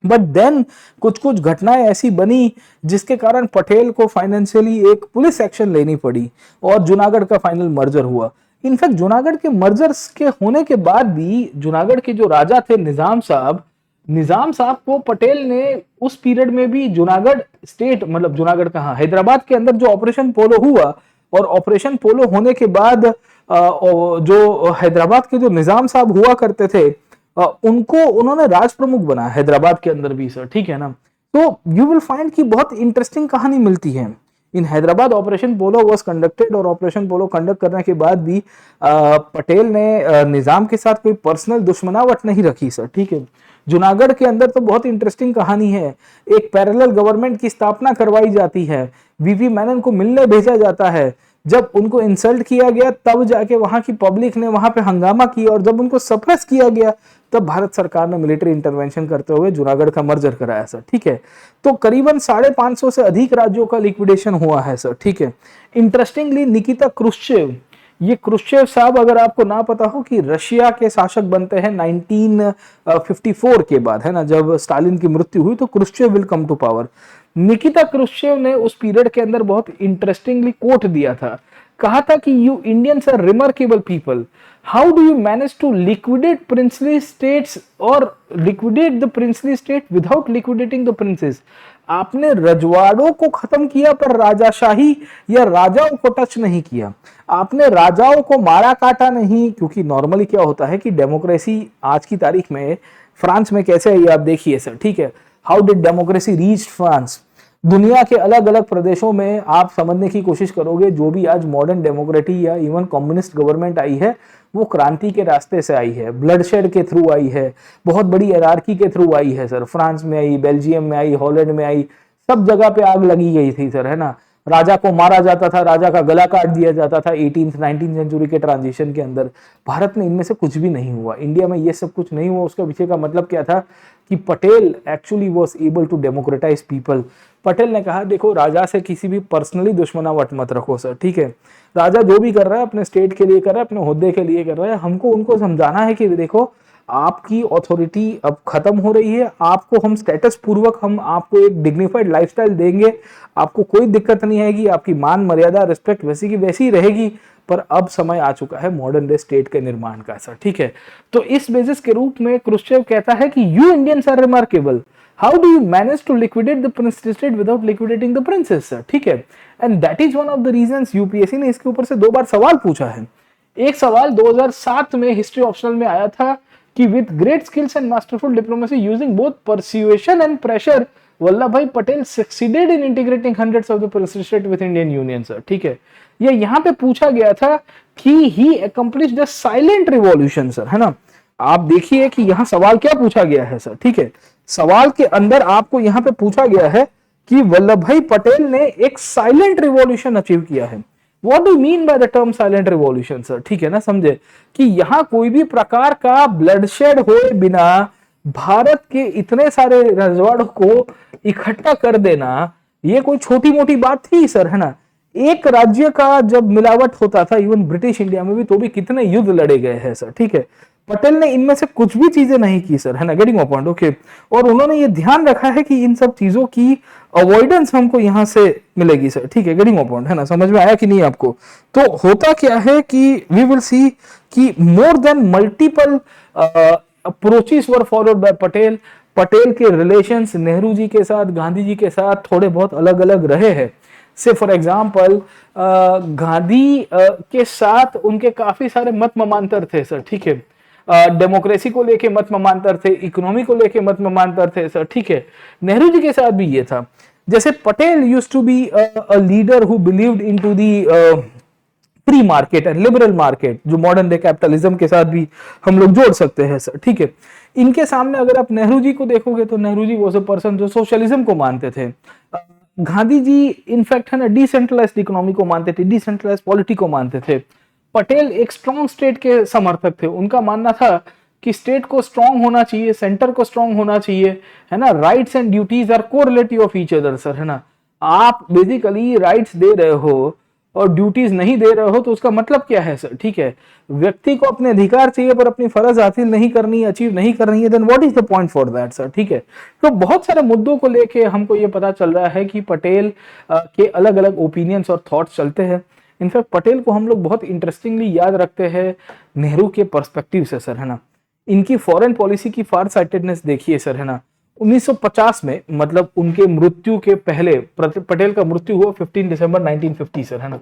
बट देन कुछ कुछ घटनाएं ऐसी बनी जिसके कारण पटेल को फाइनेंशियली एक पुलिस एक्शन लेनी पड़ी और जूनागढ़ का फाइनल मर्जर हुआ। इनफैक्ट जूनागढ़ के मर्जर्स के होने के बाद भी जूनागढ़ के जो राजा थे निजाम साहब को पटेल ने उस पीरियड में भी जूनागढ़ स्टेट, मतलब जूनागढ़ कहाँ, हैदराबाद के अंदर जो ऑपरेशन पोलो हुआ, और ऑपरेशन पोलो होने के बाद जो हैदराबाद के जो निजाम साहब हुआ करते थे, उनको उन्होंने राज प्रमुख बनाया हैदराबाद के अंदर भी सर। ठीक है ना, तो यू विल फाइंड कि बहुत इंटरेस्टिंग कहानी मिलती है। In Hyderabad operation polo was conducted, और ऑपरेशन पोलो कंडक्ट करने के बाद भी पटेल ने निजाम के साथ कोई पर्सनल दुश्मनावट नहीं रखी सर। ठीक है, जूनागढ़ के अंदर तो बहुत इंटरेस्टिंग कहानी है। एक पैरेलल गवर्नमेंट की स्थापना करवाई जाती है, वीवी मेनन को मिलने भेजा जाता है। जब उनको इंसल्ट किया गया तब जाके वहां की पब्लिक ने वहां पे हंगामा किया, और जब उनको सप्रेस किया गया तब भारत सरकार ने मिलिट्री इंटरवेंशन करते हुए जूनागढ़ का मर्जर कराया सर। ठीक है, तो करीबन 550 से अधिक राज्यों का लिक्विडेशन हुआ है सर। ठीक है, इंटरेस्टिंगली निकिता क्रुश्चेव, ये क्रुश्चेव साहब अगर आपको ना पता हो कि रशिया के शासक बनते हैं 1954 के बाद, है ना, जब स्टालिन की मृत्यु हुई तो Khrushchev will come to power. Nikita Khrushchev ने उस पीरियड के अंदर बहुत इंटरेस्टिंगली कोट दिया था, कहा था कि you Indians are remarkable people, how do you manage to liquidate princely states और liquidate the princely state without liquidating the princes. आपने रजवाड़ों को खत्म किया पर राजाशाही या राजाओं को टच नहीं किया। आपने राजाओं को मारा काटा नहीं, क्योंकि नॉर्मली क्या होता है कि डेमोक्रेसी आज की तारीख में फ्रांस में कैसे है आप देखिए सर। ठीक है, how did democracy reach France. दुनिया के अलग अलग प्रदेशों में आप समझने की कोशिश करोगे, जो भी आज मॉडर्न डेमोक्रेटी या इवन कम्युनिस्ट गवर्नमेंट आई है वो क्रांति के रास्ते से आई है, ब्लडशेड के थ्रू आई है, बहुत बड़ी एरार्की के थ्रू आई है सर। फ्रांस में आई, बेल्जियम में आई, हॉलैंड में आई, सब जगह पे आग लगी गई थी सर, है ना। राजा को मारा जाता था, राजा का गला काट दिया जाता था 18th-19th सेंचुरी के ट्रांजिशन के अंदर। भारत में इनमें से कुछ भी नहीं हुआ, इंडिया में ये सब कुछ नहीं हुआ। उसका पीछे का मतलब क्या था कि Patel actually was able to democratize people. Patel ने कहा देखो, राजा से किसी भी पर्सनली दुश्मनावट मत रखो सर। ठीक है, राजा जो भी कर रहा है अपने स्टेट के लिए कर रहा है, अपने ओहदे के लिए कर रहा है। हमको उनको समझाना है कि देखो आपकी अथॉरिटी अब खत्म हो रही है, आपको हम स्टेटस पूर्वक हम आपको एक डिग्निफाइड लाइफस्टाइल देंगे, आपको कोई दिक्कत नहीं आएगी, आपकी मान मर्यादा रिस्पेक्ट वैसी की वैसी रहेगी, पर अब समय आ चुका है मॉडर्न डे स्टेट के निर्माण का सर। ठीक है, तो इस बेसिस के रूप में क्रुश्चेव कहता है कि you Indians are remarkable, how do you manage to liquidate the princely state without liquidating the princes sir. ठीक है, and that is one of the reasons UPSC ने इसके ऊपर से 2 बार सवाल पूछा है। एक सवाल 2007 में हिस्ट्री ऑप्शनल में आया था कि with great skills and masterful diplomacy using both persuasion and pressure, Vallabh Bhai Patel succeeded in integrating hundreds of the princely state with Indian union sir. ठीक है, ये यहां पे पूछा गया था कि he accomplished the silent revolution sir, है ना। आप देखिए कि यहां सवाल क्या पूछा गया है सर। ठीक है, सवाल के अंदर आपको यहां पे पूछा गया है कि वल्लभ भाई पटेल ने एक साइलेंट रिवॉल्यूशन अचीव किया है। What do you mean by the term silent revolution sir? ठीक है ना, समझे कि यहां कोई भी प्रकार का ब्लडशेड हुए बिना भारत के इतने सारे रजवाड़ों को इकट्ठा कर देना ये कोई छोटी मोटी बात थी सर, है ना। एक राज्य का जब मिलावट होता था इवन ब्रिटिश इंडिया में भी, तो भी कितने युद्ध लड़े गए हैं सर। ठीक है, पटेल ने इनमें से कुछ भी चीजें नहीं की सर, है ना, गेटिंग माय पॉइंट। ओके, और उन्होंने ये ध्यान रखा है कि इन सब चीजों की अवॉइडेंस हमको यहां से मिलेगी सर। ठीक है, गेटिंग माय पॉइंट, है ना, समझ में आया कि नहीं आपको। तो होता क्या है कि वी विल सी कि more than multiple approaches were followed by Patel. Patel के रिलेशंस नेहरू जी के साथ, गांधी जी के साथ थोड़े बहुत अलग अलग रहे हैं, से फॉर एग्जाम्पल गांधी के साथ उनके काफी सारे मत ममांतर थे सर, ठीक है। डेमोक्रेसी को लेके मत ममांतर थे, इकोनॉमी को लेके मत ममांतर थे सर, ठीक है। नेहरू जी के साथ भी ये था। जैसे Patel used to be a leader who believed into the free market and liberal market, जो मॉडर्न डे कैपिटलिज्म के साथ भी हम लोग जोड़ सकते हैं सर, ठीक है। इनके सामने अगर आप नेहरू जी को देखोगे तो Nehru ji was a person जो सोशलिज्म को मानते थे। गांधी जी इनफैक्ट है ना डिसेंट्रलाइज्ड इकोनॉमी को मानते थे, डिसेंट्रलाइज्ड पॉलिटी को मानते थे। पटेल एक स्ट्रॉन्ग स्टेट के समर्थक थे। उनका मानना था कि स्टेट को स्ट्रॉन्ग होना चाहिए, सेंटर को स्ट्रॉन्ग होना चाहिए, है ना। Rights and duties are correlative of each other sir, है ना। आप बेसिकली राइट्स दे रहे हो और ड्यूटीज नहीं दे रहे हो तो उसका मतलब क्या है सर, ठीक है। व्यक्ति को अपने अधिकार चाहिए पर अपनी फर्ज हासिल नहीं करनी, अचीव नहीं करनी है, then what is the point for that sir, ठीक है। तो बहुत सारे मुद्दों को लेके हमको ये पता चल रहा है कि पटेल के अलग अलग ओपिनियंस और थॉट्स चलते हैं। इनफैक्ट पटेल को हम लोग बहुत इंटरेस्टिंगली याद रखते हैं नेहरू के पर्सपेक्टिव से सर, है ना। इनकी फॉरेन पॉलिसी की फार साइटेडनेस देखिए सर, है ना। 1950 में, मतलब उनके मृत्यु के पहले, पटेल का मृत्यु हुआ 15 दिसंबर 1950 सर, है ना।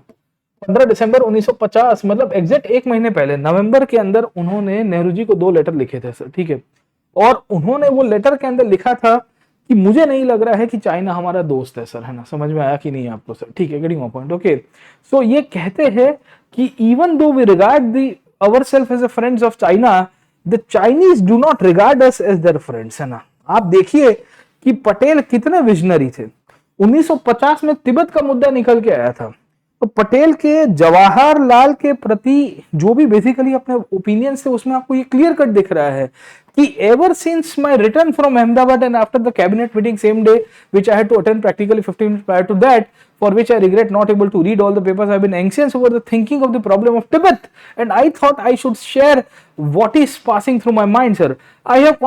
15 दिसंबर 1950, मतलब एग्जैक्ट एक महीने पहले, नवंबर के अंदर उन्होंने नेहरू जी को 2 लेटर लिखे थे सर, ठीक है। और उन्होंने वो लेटर के अंदर लिखा था कि मुझे नहीं लग रहा है कि चाइना हमारा दोस्त है सर, है ना। समझ में आया कि नहीं आपको सर, ठीक है, getting my point, okay. So ये कहते हैं कि even though we regard the ourselves as a friends of China, the Chinese do not regard us as their friends, है ना। आप देखिए कि पटेल कितने विजनरी थे। 1950 में तिब्बत का मुद्दा निकल के आया था, तो पटेल के जवाहरलाल के प्रति जो भी बेसिकली अपने ओपिनियन थे उसमें आपको ये क्लियर कट दिख रहा है कि ever since my return from Ahmedabad and after the cabinet meeting same day, which I had to attend practically 15 minutes prior to that, for which I regret not able to read all the papers, I have been anxious over the thinking of the problem of Tibet, and I thought I should share what is passing through my mind, sir. I have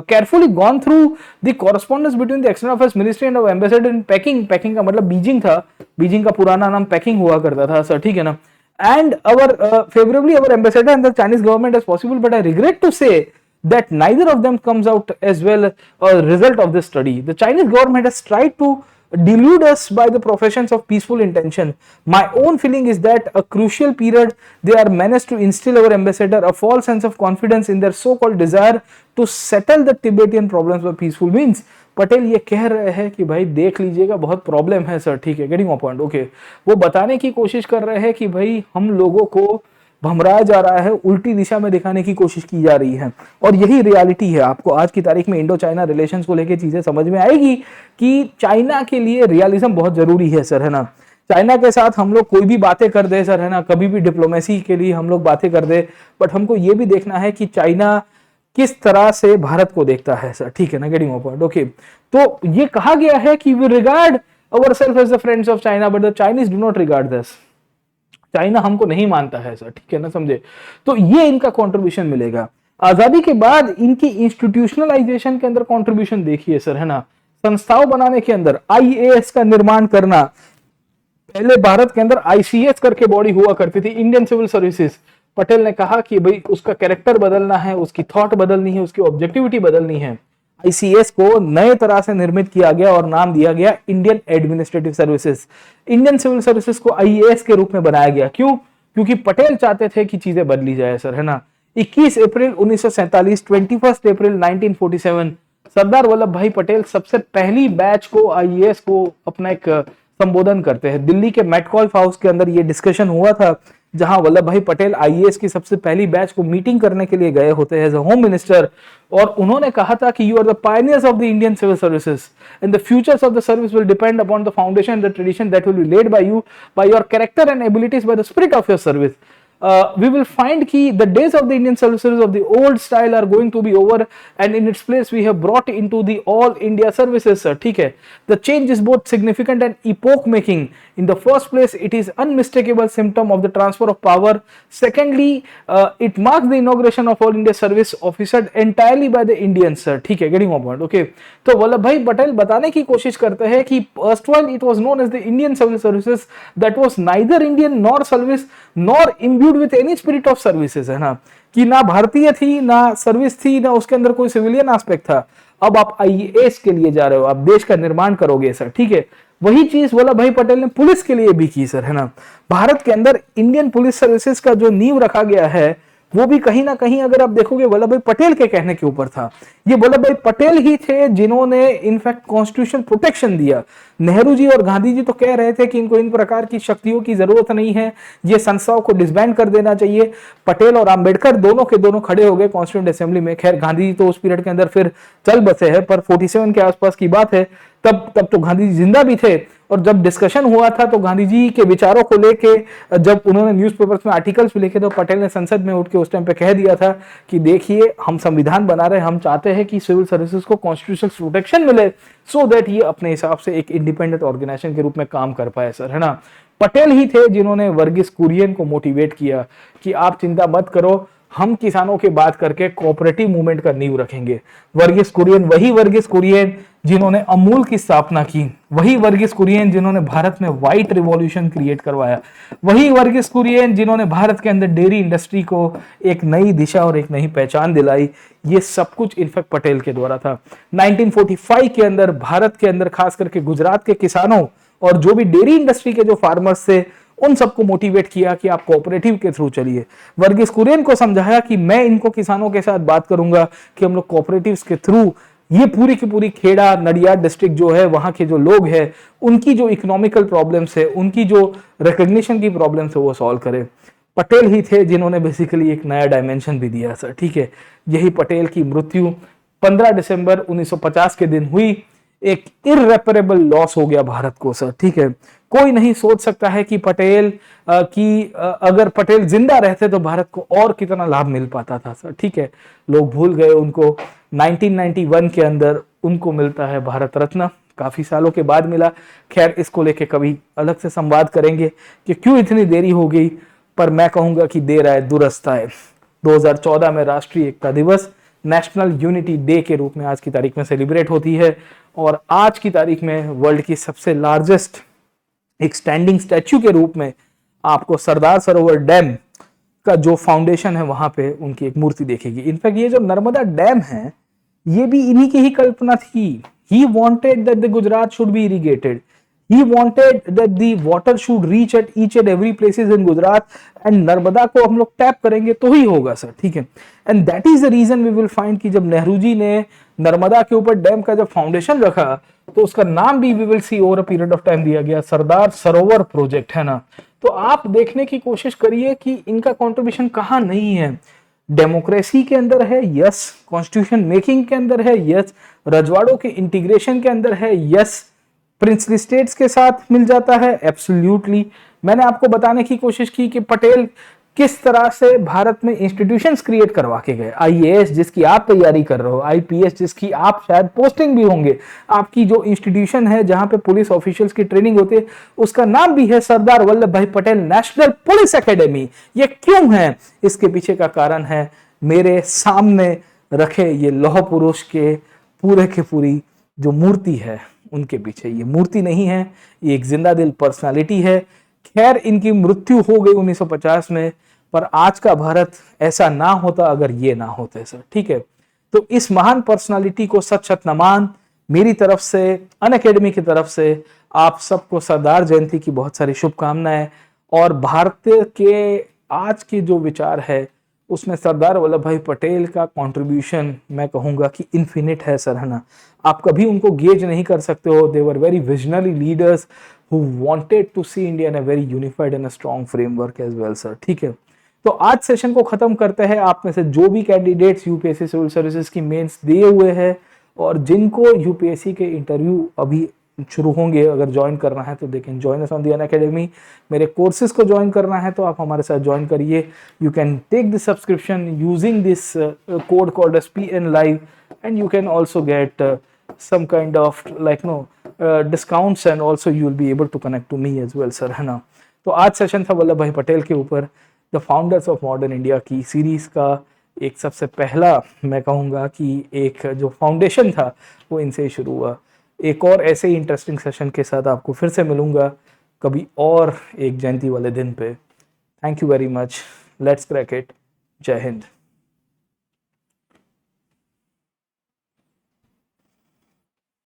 carefully gone through the correspondence between the External Affairs Ministry and our ambassador in Peking. Peking का मतलब Beijing था, Beijing का पुराना नाम packing हुआ करता था sir, ठीक है ना। And favorably our ambassador and the Chinese government as possible, but I regret to say that neither of them comes out as well a result of this study. The Chinese government has tried to delude us by the professions of peaceful intention. My own feeling is that a crucial period they are managed to instill our ambassador a false sense of confidence in their so-called desire to settle the Tibetan problems by peaceful means. Patel ये कह रहे हैं कि भाई देख लीजिएगा बहुत problem है सर, ठीक है, गेटिंग माय पॉइंट, ओके। वो बताने की कोशिश कर रहे हैं कि भाई हम लोगों को भमराया जा रहा है, उल्टी दिशा में दिखाने की कोशिश की जा रही है, और यही रियलिटी है। आपको आज की तारीख में इंडो चाइना रिलेशंस को लेकर चीजें समझ में आएगी कि चाइना के लिए रियलिज्म बहुत जरूरी है सर, है ना। चाइना के साथ हम लोग कोई भी बातें कर दे सर, है ना, कभी भी डिप्लोमेसी के लिए हम लोग बातें कर दे, बट हमको ये भी देखना है कि चाइना किस तरह से भारत को देखता है सर, ठीक है ना, गेटिंग माय पॉइंट, ओके। तो ये कहा गया है कि we regard ourselves as the friends of China but the Chinese do not regard this. China हमको नहीं मानता है सर, ठीक है ना, समझे। तो ये इनका कंट्रीब्यूशन मिलेगा। आजादी के बाद इनकी इंस्टीट्यूशनलाइजेशन के अंदर कंट्रीब्यूशन देखिए सर, है ना। संस्थाओं बनाने के अंदर आईएएस का निर्माण करना, पहले भारत के अंदर आईसीएस करके बॉडी हुआ करती थी, इंडियन सिविल सर्विसेज। पटेल ने कहा कि भाई उसका कैरेक्टर बदलना है, उसकी थॉट बदलनी है, उसकी ऑब्जेक्टिविटी बदलनी है। आईसीएस को नए तरह से निर्मित किया गया और नाम दिया गया Indian administrative services. Indian civil services को आईएएस के रूप में बनाया गया, क्यों? क्योंकि पटेल चाहते थे कि चीजें बदली जाए सर, है ना। 21 अप्रैल 1947, 21 अप्रैल 1947 सरदार वल्लभ भाई पटेल सबसे पहली बैच को आईएएस को अपना एक संबोधन करते हैं। दिल्ली के मेटकॉल्फ हाउस के अंदर ये डिस्कशन हुआ था, जहां वल्लभ भाई पटेल आईएएस की सबसे पहली बैच को मीटिंग करने के लिए गए होते हैं एज अ होम मिनिस्टर, और उन्होंने कहा था कि you are the pioneers of the Indian civil services and the futures of the service will depend upon the foundation the tradition that will be laid by you, by your character and abilities, by the spirit of your service. We will find कि the days of the Indian Civil Service of the old style are going to be over, and in its place we have brought into the all India services, sir. ठीक है, the change is both significant and epoch making. In the first place, it is unmistakable symptom of the transfer of power. Secondly, it marks the inauguration of all India service officered entirely by the Indians, sir. ठीक है, getting my point, okay. तो वल्लभ भाई पटेल बताने की कोशिश करते हैं कि erstwhile it was known as the Indian Civil Services that was neither Indian nor service nor imbued with any spirit of services, है ना, कि ना भारतीय थी, ना सर्विस थी, ना उसके अंदर कोई सिविलियन एस्पेक्ट था। अब आप आईएएस के लिए जा रहे हो, आप देश का निर्माण करोगे सर, ठीक है। वही चीज वल्लभ भाई पटेल ने पुलिस के लिए भी की सर, है ना। भारत के अंदर इंडियन पुलिस सर्विसेज का जो नींव रखा गया है वो भी कहीं ना कहीं अगर आप देखोगे वल्लभ भाई पटेल के कहने के ऊपर था। ये वल्लभ भाई पटेल ही थे जिन्होंने इनफैक्ट कॉन्स्टिट्यूशन प्रोटेक्शन दिया। नेहरू जी और गांधी जी तो कह रहे थे कि इनको इन प्रकार की शक्तियों की जरूरत नहीं है, ये संस्थाओं को डिसबैंड कर देना चाहिए। पटेल और अंबेडकर दोनों के दोनों खड़े हो गए कॉन्स्टिट्यूंट असेंबली में। खैर गांधी जी तो उस पीरियड के अंदर फिर चल बसे हैं, पर 47 के आसपास की बात है, तब तो गांधी जी जिंदा भी थे। और जब डिस्कशन हुआ था तो गांधी जी के विचारों को लेके जब उन्होंने न्यूज़पेपर्स में आर्टिकल्स भी लिखे तो पटेल ने संसद में उठ के उस टाइम पे कह दिया था कि देखिए हम संविधान बना रहे हैं, हम चाहते हैं कि सिविल सर्विसेज को कॉन्स्टिट्यूशनल प्रोटेक्शन मिले सो दैट ये अपने हिसाब से एक इंडिपेंडेंट ऑर्गेनाइजेशन के रूप में काम कर पाए सर, है ना। पटेल ही थे जिन्होंने वर्गीस कुरियन को मोटिवेट किया कि आप चिंता मत करो, हम किसानों के बात करके कोऑपरेटिव मूवमेंट का नींव रखेंगे। वर्गीस कुरियन वही वर्गीस कुरियन जिन्होंने अमूल की स्थापना की, वही वर्गीस कुरियन जिन्होंने भारत में व्हाइट रिवॉल्यूशन क्रिएट करवाया, वही वर्गीस कुरियन जिन्होंने भारत के अंदर डेयरी इंडस्ट्री को एक नई दिशा और एक नई पहचान दिलाई। ये सब कुछ इनफैक्ट पटेल के द्वारा था। 1945 के अंदर भारत के अंदर खास करके गुजरात के किसानों और जो भी डेयरी इंडस्ट्री के जो फार्मर्स थे उन सबको मोटिवेट किया कि आप कोऑपरेटिव के थ्रू चलिए। वर्गीस कुरियन को समझाया कि मैं इनको किसानों के साथ बात करूंगा कि हम लोग कोऑपरेटिव्स के थ्रू ये पूरी की पूरी खेड़ा नडियाद डिस्ट्रिक्ट जो है वहां के जो लोग हैं उनकी जो इकोनॉमिकल प्रॉब्लम्स है, उनकी जो रिकॉग्निशन की प्रॉब्लम्स है वो सॉल्व करें। पटेल ही थे जिन्होंने बेसिकली एक नया डायमेंशन भी दिया सर, ठीक है। यही पटेल की मृत्यु 15 दिसंबर 1950 के दिन हुई। एक इररेपरेबल लॉस हो गया भारत को सर, ठीक है। कोई नहीं सोच सकता है कि पटेल अगर पटेल जिंदा रहते तो भारत को और कितना लाभ मिल पाता था सर, ठीक है। लोग भूल गए उनको। 1991 के अंदर उनको मिलता है भारत रत्न, काफी सालों के बाद मिला। खैर इसको लेके कभी अलग से संवाद करेंगे कि क्यों इतनी देरी हो गई, पर मैं कहूंगा कि देर आए दुरुस्त आए। 2014 में राष्ट्रीय एकता दिवस नेशनल यूनिटी डे के रूप में आज की तारीख में सेलिब्रेट होती है और आज की तारीख में वर्ल्ड की सबसे लार्जेस्ट एक स्टैंडिंग स्टैच्यू के रूप में आपको सरदार सरोवर डैम का जो फाउंडेशन है वहां पे उनकी एक मूर्ति देखेगी। इनफैक्ट ये जो नर्मदा डैम है ये भी इन्हीं की ही कल्पना थी। He wanted that the Gujarat should be irrigated, he wanted that the water should reach at each and every places in Gujarat and Narmada को हम लोग टैप करेंगे तो ही होगा सर, ठीक है। And that is the reason we will find कि जब नेहरू जी ने नर्मदा के ऊपर डैम का जब फाउंडेशन रखा तो उसका नाम भी we will see over a period of time दिया गया सरदार सरोवर प्रोजेक्ट, है ना। तो आप देखने की कोशिश करिए कि इनका कॉन्ट्रीब्यूशन कहाँ नहीं है। डेमोक्रेसी के अंदर है यस, कॉन्स्टिट्यूशन मेकिंग के अंदर है यस, रजवाड़ों के इंटीग्रेशन के अंदर है यस, प्रिंसली स्टेट्स के साथ मिल जाता है एब्सोल्युटली। मैंने आपको बताने की कोशिश की कि पटेल किस तरह से भारत में इंस्टीट्यूशंस क्रिएट करवा के गए। आईएएस जिसकी आप तैयारी कर रहे हो, आईपीएस जिसकी आप शायद पोस्टिंग भी होंगे, आपकी जो इंस्टीट्यूशन है जहां पे पुलिस ऑफिशियल्स की ट्रेनिंग होती है उसका नाम भी है सरदार Vallabh Bhai Patel national police academy. ये क्यों है, इसके पीछे का कारण है मेरे सामने रखे ये लौह पुरुष के पूरी जो मूर्ति है उनके पीछे। ये मूर्ति नहीं है, ये एक जिंदा दिल पर्सनालिटी है। खैर इनकी मृत्यु हो गई 1950 में, पर आज का भारत ऐसा ना होता अगर ये ना होते सर, ठीक है। तो इस महान पर्सनालिटी को सच सच नमन मेरी तरफ से, अनअकैडमी की तरफ से आप सबको सरदार जयंती की बहुत सारी शुभकामनाएं। और भारत के आज के जो विचार है उसमें सरदार वल्लभ भाई पटेल का कंट्रीब्यूशन मैं कहूंगा कि इन्फिनिट है सर, है ना। आप कभी उनको गेज नहीं कर सकते हो। They were very visionary leaders who wanted to see India in a very unified and a strong framework as well sir, ठीक है। तो आज सेशन को खत्म करते हैं। आप में से जो भी कैंडिडेट्स यूपीएससी सिविल सर्विसेज की मेंस दिए हुए हैं और जिनको यूपीएससी के इंटरव्यू अभी शुरू होंगे, अगर ज्वाइन करना है तो they can join us on the Unacademy. मेरे कोर्सेज को ज्वाइन करना है तो आप हमारे साथ ज्वाइन करिए। You can take this subscription using this code called as PN Live and you can also get some kind of like discounts and also you will be able to connect to me as well sir, है ना। तो आज session था वल्लभ भाई पटेल के ऊपर, the founders of modern India की series का एक सबसे पहला मैं कहूँगा कि एक जो फाउंडेशन था वो इनसे ही शुरू हुआ। एक और ऐसे ही इंटरेस्टिंग सेशन के साथ आपको फिर से मिलूंगा कभी और एक जयंती वाले दिन पे। Thank you very much, let's crack it, जय हिंद।